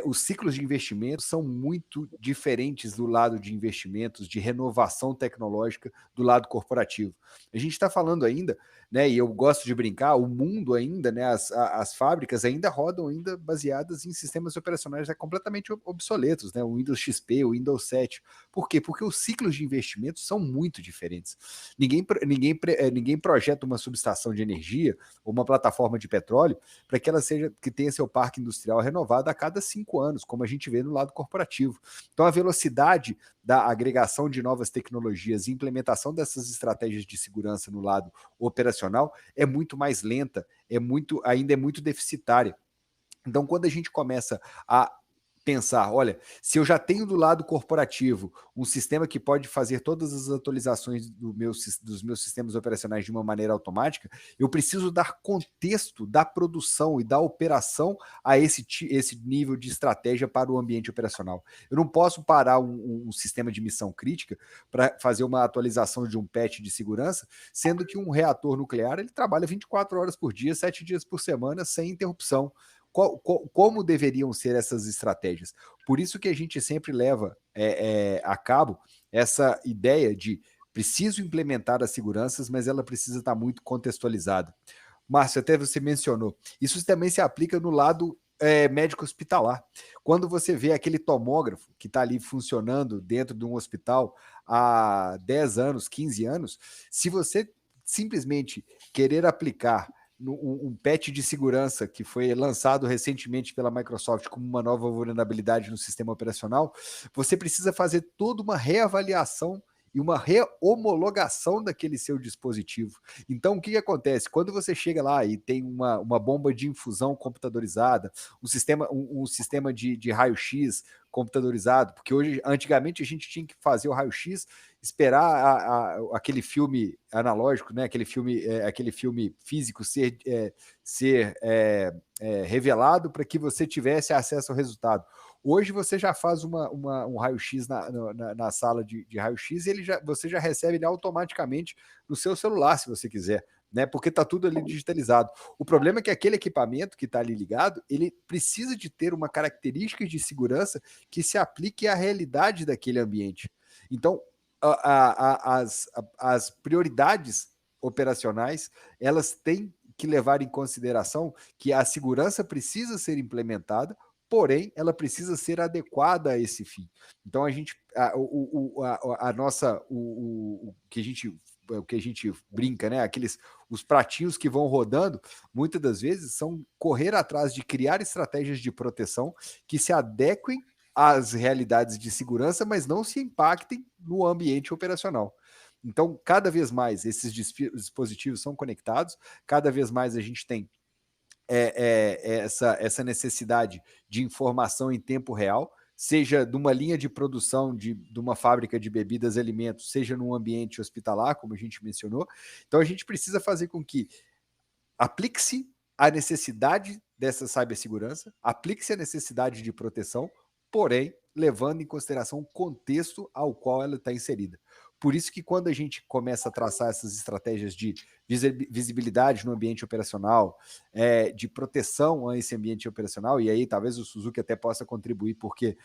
D: os ciclos de investimento são muito diferentes do lado de investimentos, de renovação tecnológica do lado corporativo. A gente está falando ainda, né, e eu gosto de brincar, o mundo ainda, né, as fábricas ainda rodam ainda baseadas em sistemas operacionais completamente obsoletos, né, o Windows XP, o Windows 7. Por quê? Porque os ciclos de investimento são muito diferentes. Ninguém projeta uma subestação de energia ou uma plataforma de petróleo para que tenha seu parque industrial renovado a cada 5 anos, como a gente vê no lado corporativo. Então, a velocidade da agregação de novas tecnologias e implementação dessas estratégias de segurança no lado operacional é muito mais lenta, ainda é muito deficitária. Então, quando a gente começa a pensar, olha, se eu já tenho do lado corporativo um sistema que pode fazer todas as atualizações dos meus sistemas operacionais de uma maneira automática, eu preciso dar contexto da produção e da operação a esse nível de estratégia para o ambiente operacional. Eu não posso parar um sistema de missão crítica para fazer uma atualização de um patch de segurança, sendo que um reator nuclear ele trabalha 24 horas por dia, 7 dias por semana, sem interrupção. Como deveriam ser essas estratégias? Por isso que a gente sempre leva a cabo essa ideia de preciso implementar as seguranças, mas ela precisa estar muito contextualizada. Márcio, até você mencionou, isso também se aplica no lado médico hospitalar. Quando você vê aquele tomógrafo que está ali funcionando dentro de um hospital há 10 anos, 15 anos, se você simplesmente querer aplicar um patch de segurança que foi lançado recentemente pela Microsoft como uma nova vulnerabilidade no sistema operacional, você precisa fazer toda uma reavaliação e uma rehomologação daquele seu dispositivo. Então, o que acontece? Quando você chega lá e tem uma bomba de infusão computadorizada, um sistema de raio-x computadorizado, porque antigamente a gente tinha que fazer o raio-x, esperar aquele filme analógico, né? aquele filme físico ser revelado para que você tivesse acesso ao resultado. Hoje você já faz um raio-x na sala de raio-x e você já recebe ele automaticamente no seu celular, se você quiser, né? Porque está tudo ali digitalizado. O problema é que aquele equipamento que está ali ligado, ele precisa de ter uma característica de segurança que se aplique à realidade daquele ambiente. Então, as prioridades operacionais, elas têm que levar em consideração que a segurança precisa ser implementada, porém, ela precisa ser adequada a esse fim. Então, o que a gente brinca, né? Os pratinhos que vão rodando, muitas das vezes são correr atrás de criar estratégias de proteção que se adequem às realidades de segurança, mas não se impactem no ambiente operacional. Então, cada vez mais esses dispositivos são conectados, cada vez mais a gente tem essa necessidade de informação em tempo real, seja de uma linha de produção de uma fábrica de bebidas e alimentos, seja num ambiente hospitalar, como a gente mencionou. Então, a gente precisa fazer com que aplique-se a necessidade dessa cibersegurança, aplique-se a necessidade de proteção, porém, levando em consideração o contexto ao qual ela está inserida. Por isso que quando a gente começa a traçar essas estratégias de visibilidade no ambiente operacional, de proteção a esse ambiente operacional, e aí talvez o Suzuki até possa contribuir, porque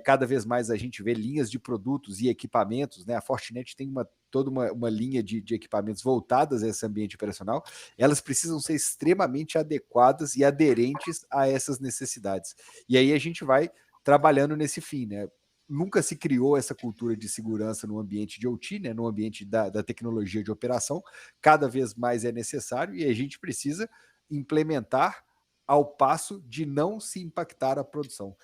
D: cada vez mais a gente vê linhas de produtos e equipamentos, né? A Fortinet tem toda uma linha de equipamentos voltadas a esse ambiente operacional, elas precisam ser extremamente adequadas e aderentes a essas necessidades. E aí a gente vai trabalhando nesse fim, né? Nunca se criou essa cultura de segurança no ambiente de OT, né, no ambiente da tecnologia de operação, cada vez mais é necessário e a gente precisa implementar ao passo de não se impactar a produção.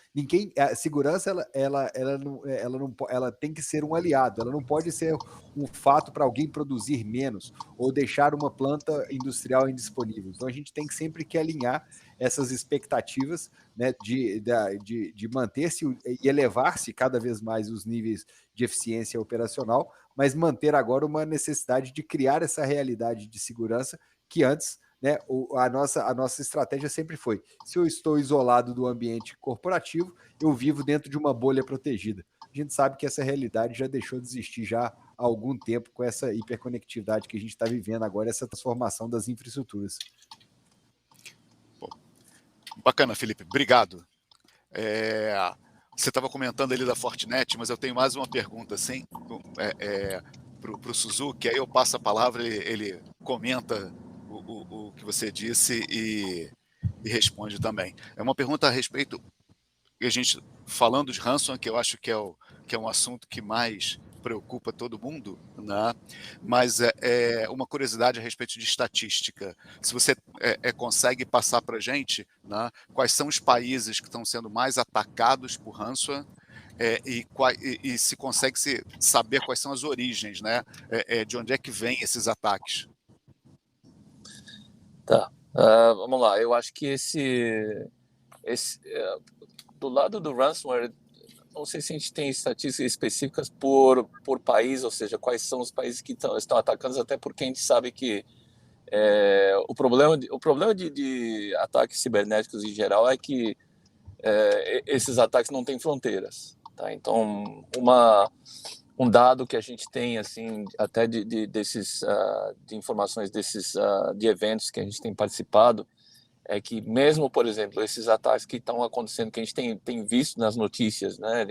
D: A segurança ela tem que ser um aliado, ela não pode ser um fato para alguém produzir menos ou deixar uma planta industrial indisponível. Então a gente tem sempre que alinhar essas expectativas, né, de manter-se e elevar-se cada vez mais os níveis de eficiência operacional, mas manter agora uma necessidade de criar essa realidade de segurança que antes, né, a nossa estratégia sempre foi: se eu estou isolado do ambiente corporativo, eu vivo dentro de uma bolha protegida. A gente sabe que essa realidade já deixou de existir já há algum tempo com essa hiperconectividade que a gente está vivendo agora, essa transformação das infraestruturas.
A: Bacana, Felipe, obrigado. Você estava comentando ali da Fortinet, mas eu tenho mais uma pergunta assim, para o Suzuki, aí eu passo a palavra, ele comenta o que você disse e responde também. É uma pergunta a respeito, a gente falando de ransomware, que eu acho que é um assunto que mais preocupa todo mundo, né? Mas é uma curiosidade a respeito de estatística. Se você consegue passar para a gente, né, quais são os países que estão sendo mais atacados por ransomware, e se consegue saber quais são as origens, né? De onde é que vêm esses ataques?
E: Tá, vamos lá. Eu acho que do lado do ransomware, não sei se a gente tem estatísticas específicas por país, ou seja, quais são os países que estão atacando, até porque a gente sabe que o problema de ataques cibernéticos em geral é que esses ataques não têm fronteiras. Tá? Então, um dado que a gente tem, assim, até de informações de eventos que a gente tem participado, é que mesmo, por exemplo, esses ataques que estão acontecendo, que a gente tem visto nas notícias, né,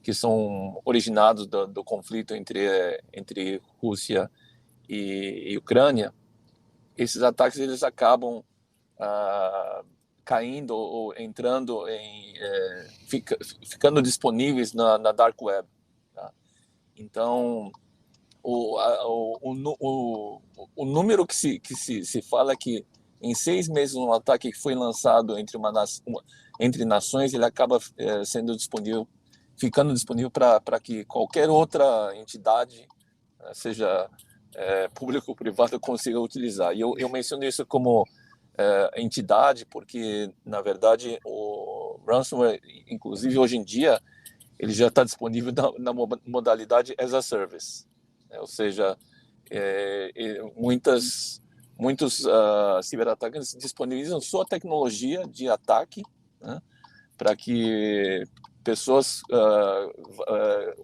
E: que são originados do conflito entre Rússia e Ucrânia, esses ataques eles acabam caindo ou entrando ficando disponíveis na Dark Web. Tá? Então, o número que se fala é que em 6 meses um ataque que foi lançado entre nações, ele acaba sendo disponível ficando disponível para que qualquer outra entidade, seja público ou privada, consiga utilizar. E eu menciono isso como entidade porque, na verdade, o ransomware, inclusive hoje em dia, ele já está disponível na modalidade as a service, ou seja, muitos ciberatacantes disponibilizam sua tecnologia de ataque, né, para que pessoas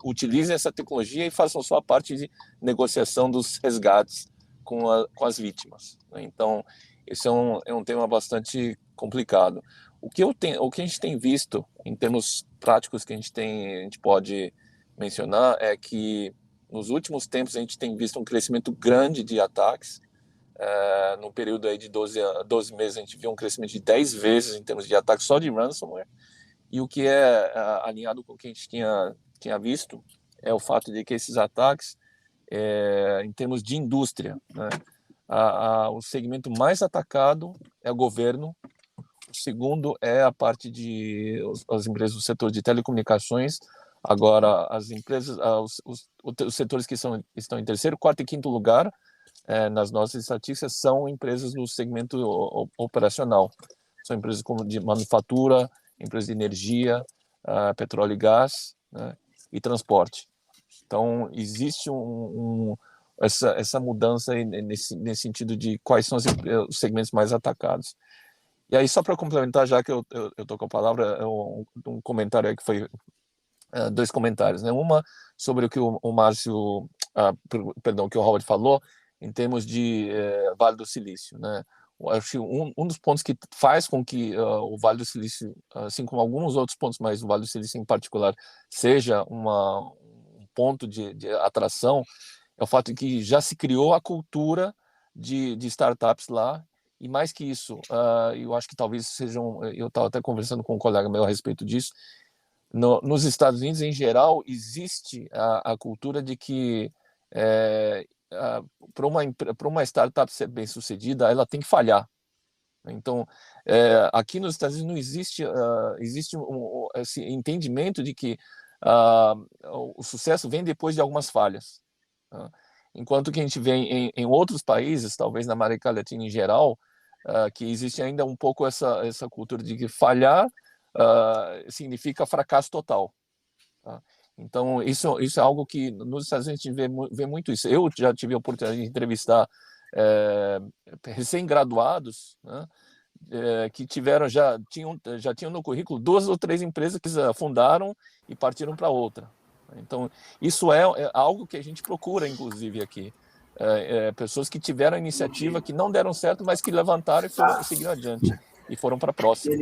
E: utilizem essa tecnologia e façam sua parte de negociação dos resgates com as vítimas, né? Então, esse é um tema bastante complicado. O que a gente tem visto em termos práticos que a gente pode mencionar é que nos últimos tempos a gente tem visto um crescimento grande de ataques. No período aí de 12 meses a gente viu um crescimento de 10 vezes em termos de ataques só de ransomware. E o que é alinhado com o que a gente tinha visto é o fato de que esses ataques, em termos de indústria, né, o segmento mais atacado é o governo, o segundo é a parte de as empresas do setor de telecomunicações. Agora, as empresas, os setores que estão em terceiro, quarto e quinto lugar nas nossas estatísticas são empresas no segmento operacional. São empresas como de manufatura, empresas de energia, petróleo e gás, né, e transporte. Então, existe essa mudança aí nesse sentido de quais são os segmentos mais atacados. E aí, só para complementar, já que eu estou com a palavra, um comentário aí que foi... dois comentários, né? Uma sobre o que o Márcio, perdão, que o Robert falou, em termos de Vale do Silício, né? Eu acho que um dos pontos que faz com que o Vale do Silício, assim como alguns outros pontos, mas o Vale do Silício em particular, seja um ponto de atração, é o fato de que já se criou a cultura de startups lá. E mais que isso, eu acho que talvez sejam... Eu estava até conversando com um colega meu a respeito disso. Nos Estados Unidos, em geral, existe a cultura de que para uma startup ser bem sucedida, ela tem que falhar. Então, aqui nos Estados Unidos não existe, esse entendimento de que o sucesso vem depois de algumas falhas. Enquanto que a gente vê em outros países, talvez na América Latina em geral, que existe ainda um pouco essa cultura de que falhar significa fracasso total. Tá? Então, isso é algo que nos Estados Unidos a gente vê muito isso. Eu já tive a oportunidade de entrevistar recém-graduados, né, que já tinham no currículo 2 ou 3 empresas que fundaram e partiram para outra. Então, isso é algo que a gente procura, inclusive, aqui. Pessoas que tiveram a iniciativa, que não deram certo, mas que levantaram e seguiram adiante. E foram para a próxima.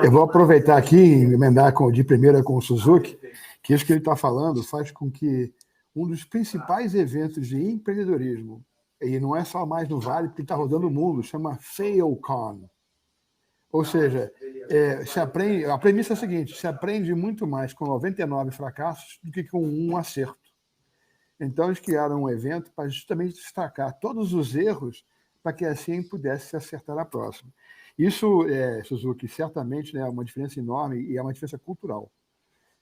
C: Eu vou aproveitar aqui e emendar de primeira com o Suzuki, que isso que ele está falando faz com que um dos principais eventos de empreendedorismo, e não é só mais no Vale, porque está rodando o mundo, chama FailCon. Ou seja, a premissa é a seguinte: se aprende muito mais com 99 fracassos do que com um acerto. Então, eles criaram um evento para justamente destacar todos os erros para que assim pudesse se acertar na próxima. Isso, Suzuki, certamente é uma diferença enorme e é uma diferença cultural.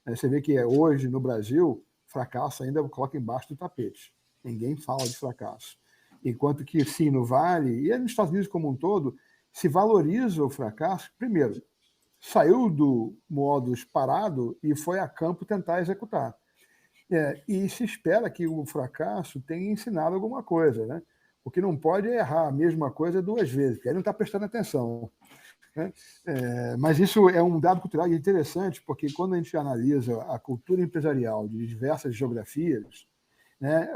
C: Você vê que hoje, no Brasil, fracasso ainda coloca embaixo do tapete. Ninguém fala de fracasso. Enquanto que, sim, no Vale, e nos Estados Unidos como um todo, se valoriza o fracasso. Primeiro, saiu do modo parado e foi a campo tentar executar. E se espera que o fracasso tenha ensinado alguma coisa, né? O que não pode é errar a mesma coisa 2 vezes, porque aí não está prestando atenção. Né? Mas isso é um dado cultural interessante, porque quando a gente analisa a cultura empresarial de diversas geografias, né,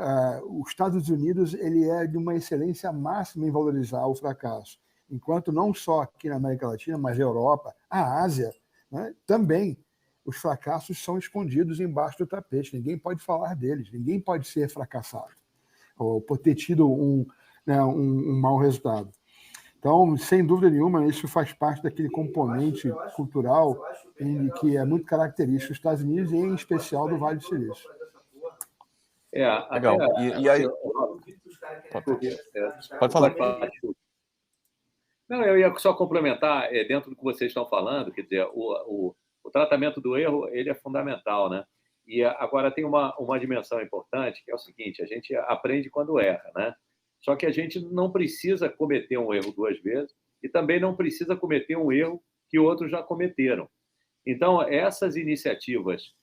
C: os Estados Unidos ele é de uma excelência máxima em valorizar o fracasso, enquanto não só aqui na América Latina, mas na Europa, a Ásia, né, também os fracassos são escondidos embaixo do tapete, ninguém pode falar deles, ninguém pode ser fracassado, ou por ter tido um mau resultado. Então, sem dúvida nenhuma, isso faz parte daquele componente cultural que é muito característico dos Estados Unidos e, em especial, do Vale do Silício.
E: Legal. E aí... Pode falar.
B: Não, eu ia só complementar, dentro do que vocês estão falando, quer dizer, o tratamento do erro ele é fundamental, né? E agora tem uma dimensão importante, que é o seguinte: a gente aprende quando erra, né? Só que a gente não precisa cometer um erro 2 vezes e também não precisa cometer um erro que outros já cometeram. Então, essas iniciativas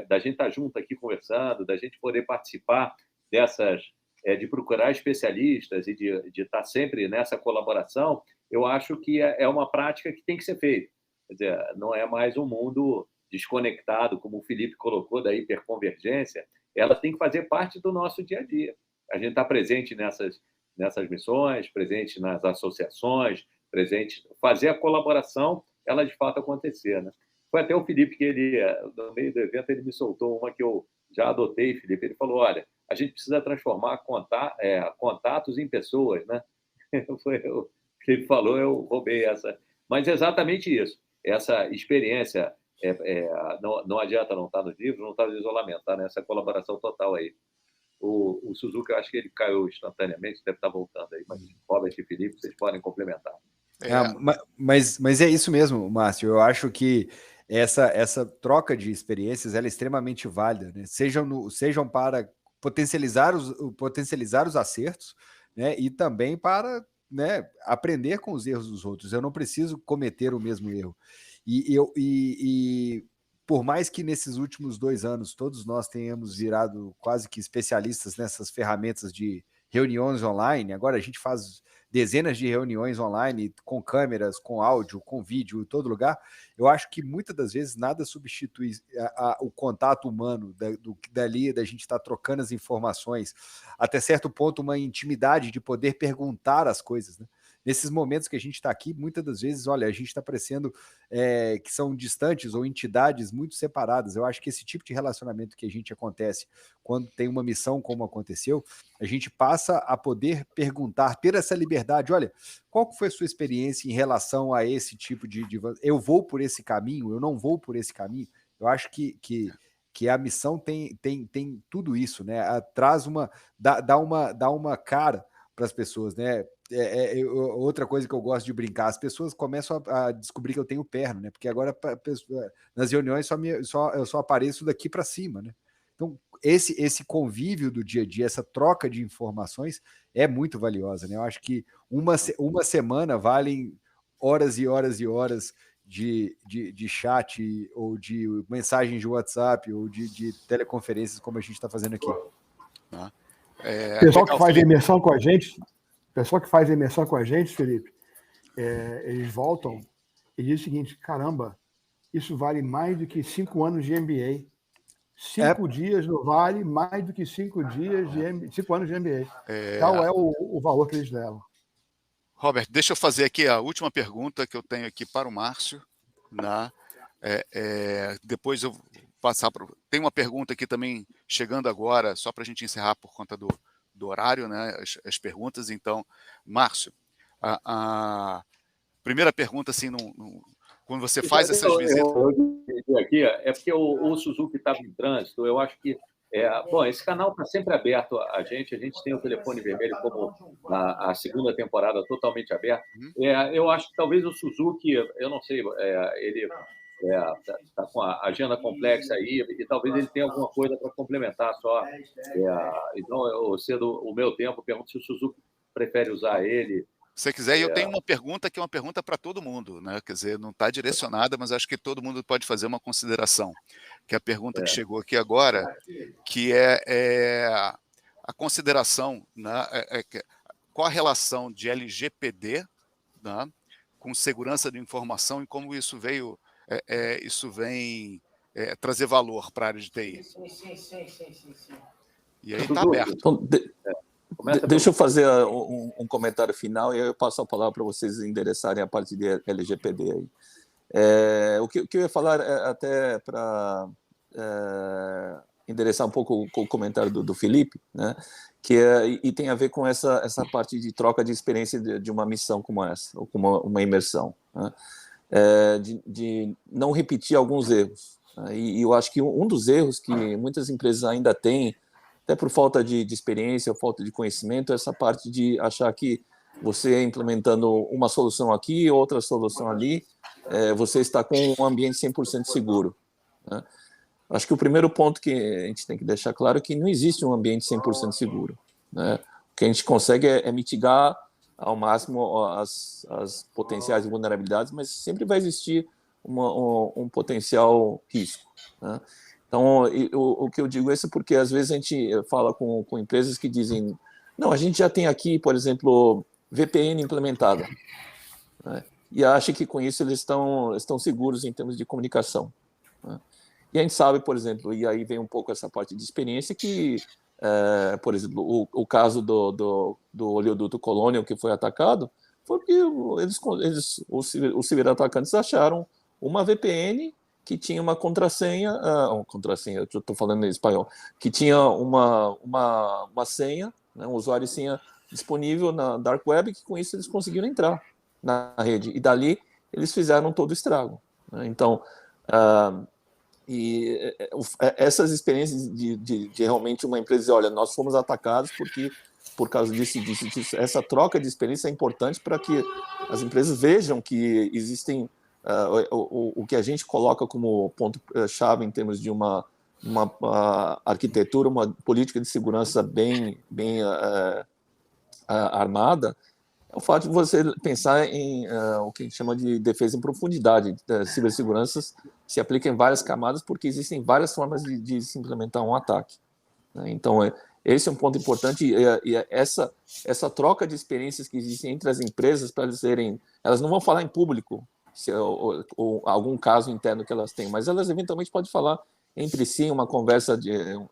B: da gente estar junto aqui conversando, da gente poder participar dessas, de procurar especialistas e de estar sempre nessa colaboração, eu acho que é uma prática que tem que ser feita. Quer dizer, não é mais um mundo desconectado, como o Felipe colocou, da hiperconvergência, ela tem que fazer parte do nosso dia a dia. A gente está presente nessas missões, presente nas associações, presente, fazer a colaboração, ela de fato acontecer, né? Foi até o Felipe que ele, no meio do evento, ele me soltou uma que eu já adotei, Felipe. Ele falou: olha, a gente precisa transformar contatos em pessoas, né? O Felipe falou, eu roubei essa. Mas é exatamente isso. Essa experiência, não adianta não estar no livro, não estar no isolamento, tá nessa colaboração total aí. O Suzuki, eu acho que ele caiu instantaneamente, deve estar voltando aí, mas Robert e Felipe, vocês podem complementar.
D: Mas é isso mesmo, Márcio. Eu acho que essa troca de experiências ela é extremamente válida, né? Sejam para potencializar os acertos, né? E também para, né, aprender com os erros dos outros. Eu não preciso cometer o mesmo erro. E por mais que nesses últimos 2 anos todos nós tenhamos virado quase que especialistas nessas ferramentas de reuniões online, agora a gente faz dezenas de reuniões online com câmeras, com áudio, com vídeo em todo lugar, eu acho que muitas das vezes nada substitui o contato humano dali, da gente estar trocando as informações, até certo ponto uma intimidade de poder perguntar as coisas, né? Nesses momentos que a gente está aqui, muitas das vezes, olha, a gente está parecendo que são distantes ou entidades muito separadas. Eu acho que esse tipo de relacionamento que a gente acontece quando tem uma missão como aconteceu, a gente passa a poder perguntar, ter essa liberdade. Olha, qual foi a sua experiência em relação a esse tipo de eu vou por esse caminho, eu não vou por esse caminho? Eu acho que a missão tem tudo isso, né? Traz dá uma cara para as pessoas, né? Outra coisa que eu gosto de brincar, as pessoas começam a descobrir que eu tenho perna, né? Porque agora nas reuniões eu só apareço daqui para cima, né? Então, esse convívio do dia a dia, essa troca de informações é muito valiosa, né? Eu acho que uma semana valem horas e horas e horas de chat ou de mensagens de WhatsApp ou de teleconferências como a gente está fazendo aqui.
C: O pessoal que faz imersão com a gente, Felipe, eles voltam e dizem o seguinte: caramba, isso vale mais do que 5 anos de MBA. 5 dias não vale mais do que 5 dias de 5 anos de MBA. Tal é o valor que eles levam.
A: Robert, deixa eu fazer aqui a última pergunta que eu tenho aqui para o Márcio. Né? Depois eu vou passar para... Tem uma pergunta aqui também chegando agora, só para a gente encerrar por conta do horário, né? As perguntas. Então, Márcio, a primeira pergunta, assim, quando você faz essas visitas...
B: Eu aqui, é porque o Suzuki estava em trânsito, eu acho que... bom, esse canal está sempre aberto a gente tem o telefone vermelho como a segunda temporada totalmente aberta. Eu acho que talvez o Suzuki, eu não sei, ele está com a agenda complexa aí e talvez ele tenha alguma coisa para complementar só. Então, eu cedo o meu tempo, pergunto se o Suzuki prefere usar ele.
A: Se você quiser, eu tenho uma pergunta que é uma pergunta para todo mundo, né? Quer dizer, não está direcionada, mas acho que todo mundo pode fazer uma consideração. Que é a pergunta que chegou aqui agora, que é a consideração, né? Qual a relação de LGPD, né, com segurança de informação e como isso vem trazer valor para a área de TI.
F: Sim.
A: E aí está aberto.
E: Então, deixa eu fazer um comentário final e aí eu passo a palavra para vocês endereçarem a parte de LGPD aí. O que eu ia falar até para endereçar um pouco o comentário do Felipe, né? E tem a ver com essa parte de troca de experiência de uma missão como essa, ou como uma imersão, né? De não repetir alguns erros, né? E eu acho que um dos erros que muitas empresas ainda têm, até por falta de experiência ou falta de conhecimento, é essa parte de achar que você implementando uma solução aqui, outra solução ali, você está com um ambiente 100% seguro, né? Acho que o primeiro ponto que a gente tem que deixar claro é que não existe um ambiente 100% seguro, né? O que a gente consegue é mitigar ao máximo as potenciais vulnerabilidades, mas sempre vai existir um potencial risco, né? Então, o que eu digo é isso porque às vezes a gente fala com empresas que dizem, não, a gente já tem aqui, por exemplo, VPN implementada, né? E acha que com isso eles estão seguros em termos de comunicação, né? E a gente sabe, por exemplo, e aí vem um pouco essa parte de experiência, que, por exemplo, o caso do oleoduto Colonial que foi atacado, foi porque os ciberatacantes acharam uma VPN que tinha uma contrassenha, eu estou falando em espanhol, que tinha uma senha, né, um usuário e senha disponível na Dark Web, que com isso eles conseguiram entrar na rede, e dali eles fizeram todo o estrago, né? Então, essas experiências de realmente uma empresa dizer, olha, nós fomos atacados por causa disso, essa troca de experiência é importante para que as empresas vejam que existem o que a gente coloca como ponto-chave em termos de uma arquitetura, uma política de segurança bem armada, é o fato de você pensar em o que a gente chama de defesa em profundidade. Cibersegurança se aplica em várias camadas porque existem várias formas de se implementar um ataque, né? Então, esse é um ponto importante, e essa troca de experiências que existem entre as empresas, para elas não vão falar em público ou algum caso interno que elas têm, mas elas eventualmente podem falar entre si, uma conversa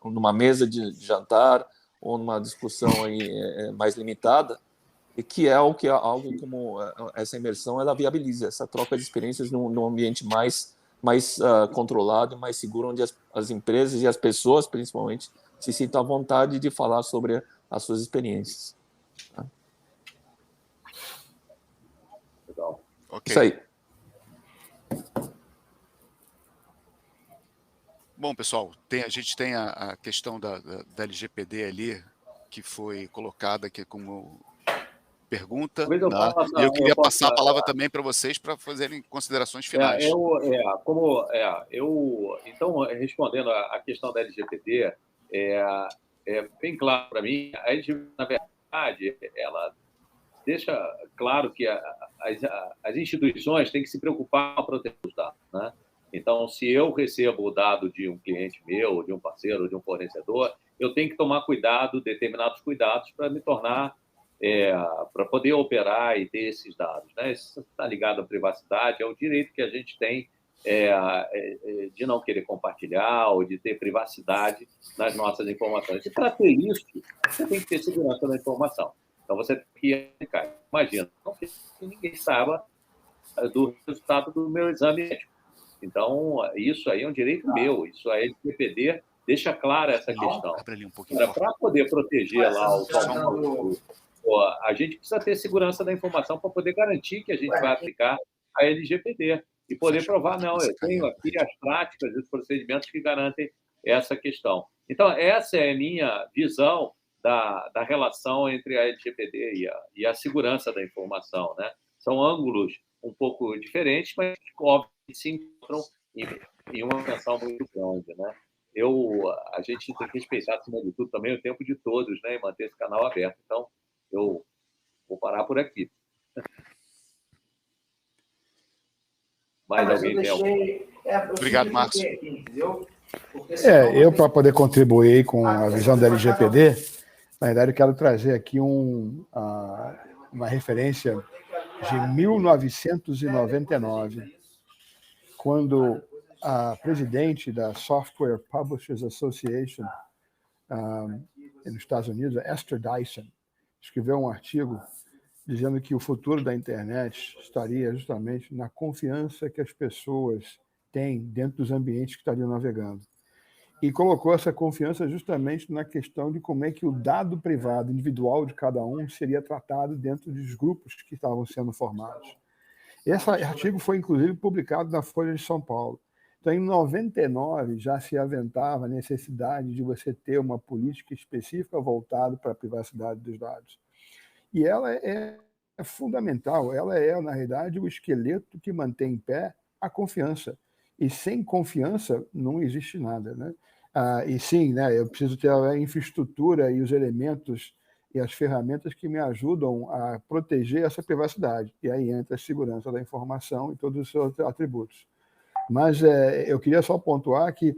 E: numa mesa de jantar ou numa discussão aí, mais limitada, e que é algo como essa imersão, ela viabiliza essa troca de experiências num ambiente mais controlado e mais seguro, onde as empresas e as pessoas, principalmente, se sintam à vontade de falar sobre as suas experiências.
B: Legal.
A: Ok.
E: Isso aí.
A: Bom, pessoal, a gente tem a questão da LGPD ali, que foi colocada aqui como pergunta,
B: Talvez eu
A: tá?
B: possa,
A: E eu queria passar a
B: possa
A: palavra também para vocês para fazerem considerações finais.
B: Então, respondendo à questão da LGPD, é bem claro para mim, a LGPD, na verdade, ela deixa claro que as instituições têm que se preocupar com a proteção dos dados, né? Então, se eu recebo o dado de um cliente meu, de um parceiro, de um fornecedor, eu tenho que tomar determinados cuidados para me tornar, para poder operar e ter esses dados, né? Isso está ligado à privacidade, é o direito que a gente tem de não querer compartilhar ou de ter privacidade nas nossas informações. E para ter isso, você tem que ter segurança da informação. Então, você tem que imagina, não que ninguém saiba do resultado do meu exame médico. Então, isso aí é um direito meu, isso aí, o LGPD deixa clara essa questão. Para poder proteger lá a gente precisa ter segurança da informação para poder garantir que a gente vai aplicar a LGPD e poder provar, não, eu tenho aqui as práticas e os procedimentos que garantem essa questão. Então, essa é a minha visão da relação entre a LGPD e a segurança da informação, né? São ângulos um pouco diferentes, mas que, obviamente, se encontram em uma tensão muito grande, né? A gente tem que respeitar, acima de tudo, também o tempo de todos, né? E manter esse canal aberto. Então, eu vou parar por aqui. Mais alguém tem alguma?
A: Obrigado, Marcos.
C: Eu, para poder contribuir com a visão da LGPD, na verdade, eu quero trazer aqui uma referência de 1999, quando a presidente da Software Publishers Association nos Estados Unidos, Esther Dyson, escreveu um artigo dizendo que o futuro da internet estaria justamente na confiança que as pessoas têm dentro dos ambientes que estariam navegando. E colocou essa confiança justamente na questão de como é que o dado privado individual de cada um seria tratado dentro dos grupos que estavam sendo formados. Esse artigo foi, inclusive, publicado na Folha de São Paulo. Então, em 99, já se aventava a necessidade de você ter uma política específica voltada para a privacidade dos dados. E ela é é fundamental. Ela é, na realidade, o esqueleto que mantém em pé a confiança. E sem confiança não existe nada, né? E sim, né, eu preciso ter a infraestrutura e os elementos e as ferramentas que me ajudam a proteger essa privacidade. E aí entra a segurança da informação e todos os seus atributos. Mas eu queria só pontuar que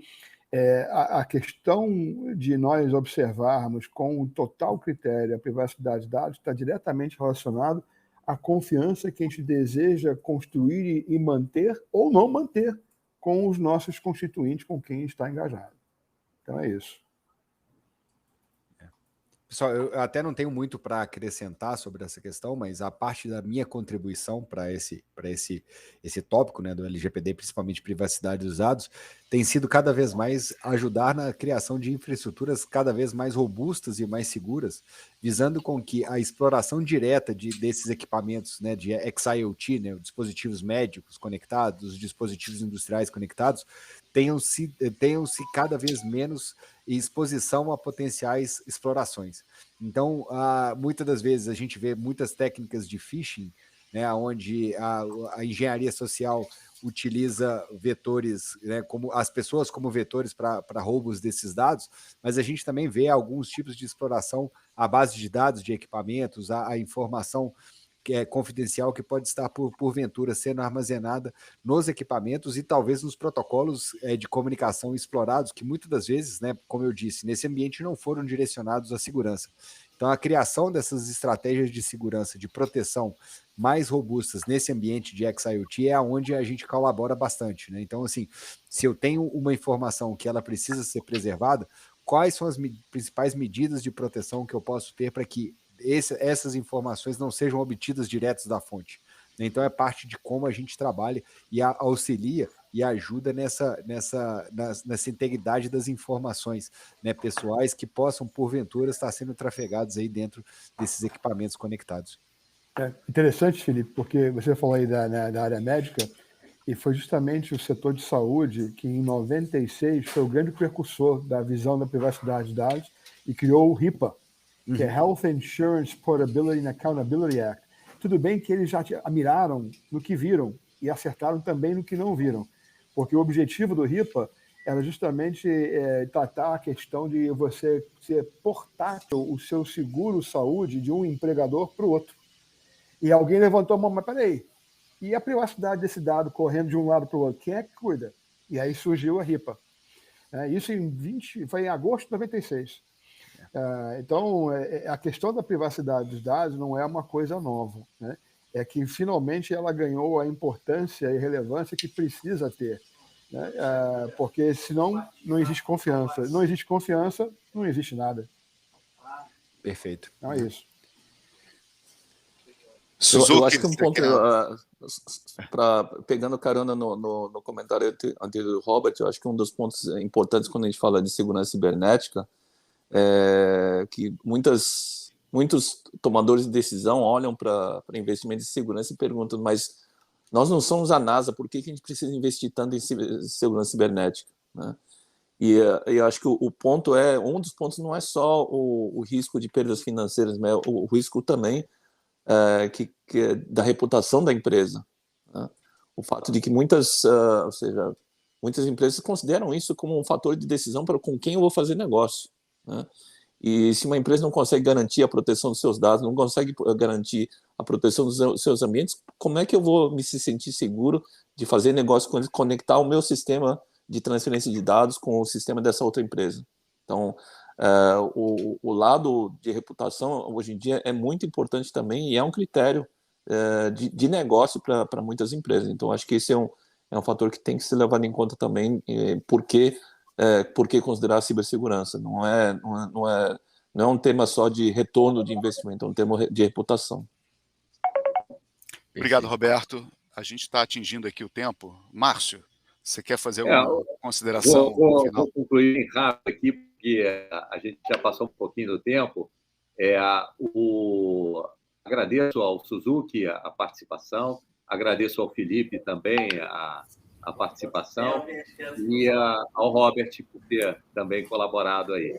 C: a questão de nós observarmos com o total critério a privacidade de dados está diretamente relacionado à confiança que a gente deseja construir e manter ou não manter com os nossos constituintes com quem está engajado. Então é isso.
D: Pessoal, eu até não tenho muito para acrescentar sobre essa questão, mas a parte da minha contribuição para esse tópico, né, do LGPD, principalmente privacidade dos dados, tem sido cada vez mais ajudar na criação de infraestruturas cada vez mais robustas e mais seguras, visando com que a exploração direta desses equipamentos, né, de XIoT, né, dispositivos médicos conectados, dispositivos industriais conectados, tenham-se cada vez menos exposição a potenciais explorações. Então, muitas das vezes a gente vê muitas técnicas de phishing, né, onde a engenharia social utiliza vetores, né, como as pessoas como vetores para roubos desses dados, mas a gente também vê alguns tipos de exploração à base de dados, de equipamentos, a informação que é confidencial, que pode estar, porventura, sendo armazenada nos equipamentos e talvez nos protocolos de comunicação explorados, que muitas das vezes, né, como eu disse, nesse ambiente não foram direcionados à segurança. Então, a criação dessas estratégias de segurança, de proteção mais robustas nesse ambiente de XIoT é onde a gente colabora bastante, né? Então, assim, se eu tenho uma informação que ela precisa ser preservada, quais são as principais medidas de proteção que eu posso ter para que essas informações não sejam obtidas diretos da fonte? Então é parte de como a gente trabalha e auxilia e ajuda nessa integridade das informações, né, pessoais que possam, porventura, estar sendo trafegados aí dentro desses equipamentos conectados.
C: É interessante, Felipe, porque você falou aí da área médica, e foi justamente o setor de saúde que, em 96, foi o grande precursor da visão da privacidade de dados e criou o HIPAA, que é Health Insurance Portability and Accountability Act. Tudo bem que eles já miraram no que viram e acertaram também no que não viram, porque o objetivo do HIPAA era justamente tratar a questão de você ser portátil o seu seguro-saúde de um empregador para o outro. E alguém levantou a mão, mas peraí, e a privacidade desse dado correndo de um lado para o outro? Quem é que cuida? E aí surgiu a HIPAA. Isso foi em agosto de 96. Então, a questão da privacidade dos dados não é uma coisa nova, né? É que finalmente ela ganhou a importância e relevância que precisa ter, né? Porque senão não existe confiança. Não existe confiança, não existe nada.
D: Perfeito.
C: Então é isso.
E: Eu acho que um ponto, pegando carona no comentário anterior do Robert, eu acho que um dos pontos importantes quando a gente fala de segurança cibernética é que muitos tomadores de decisão olham para investimento em segurança e perguntam, mas nós não somos a NASA, por que a gente precisa investir tanto em segurança cibernética, né? E eu acho que um dos pontos não é só o risco de perdas financeiras, mas o risco também que é da reputação da empresa, né? O fato de que muitas empresas consideram isso como um fator de decisão para com quem eu vou fazer negócio, né? E se uma empresa não consegue garantir a proteção dos seus dados, não consegue garantir a proteção dos seus ambientes, como é que eu vou me sentir seguro de fazer negócio, conectar o meu sistema de transferência de dados com o sistema dessa outra empresa? Então, o lado de reputação, hoje em dia, é muito importante também e é um critério de negócio para muitas empresas. Então, acho que esse é um fator que tem que ser levado em conta também, por que considerar a cibersegurança. Não é um tema só de retorno de investimento, é um tema de reputação.
A: Obrigado, Roberto. A gente está atingindo aqui o tempo. Márcio, você quer fazer alguma consideração final?
B: Vou concluir rápido aqui, porque a gente já passou um pouquinho do tempo. Agradeço ao Suzuki a participação, agradeço ao Felipe também a participação e ao Robert por ter também colaborado aí.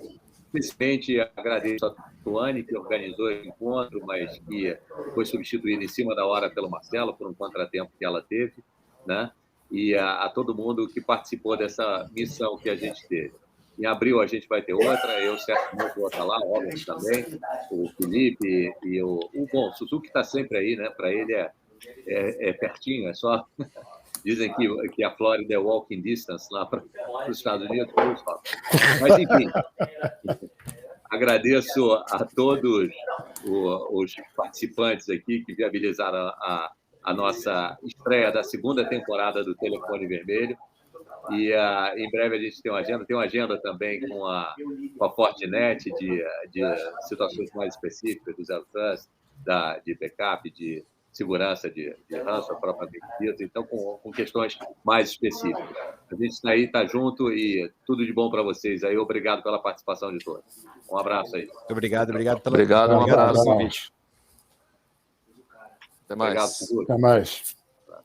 B: Principalmente agradeço a Tuane, que organizou esse encontro, mas que foi substituída em cima da hora pelo Marcelo, por um contratempo que ela teve, né? E a todo mundo que participou dessa missão que a gente teve. Em abril a gente vai ter outra, eu certamente vou estar lá, o Robert também, o Felipe e o Suzuki está sempre aí, né? Para ele é pertinho, é só... Dizem que a Flórida é walking distance lá para os Estados Unidos. Mas, enfim, agradeço a todos os participantes aqui que viabilizaram a nossa estreia da segunda temporada do Telefone Vermelho. E em breve a gente tem uma agenda também com a Fortinet de situações mais específicas do Zero Trust, de backup, de segurança de ransomware propriamente dito, então com questões mais específicas. A gente está junto e tudo de bom para vocês aí. Obrigado pela participação de todos. Um abraço aí.
D: Muito obrigado
E: um abraço.
D: pelo convite.
E: Até mais.
B: Obrigado,
C: Até mais.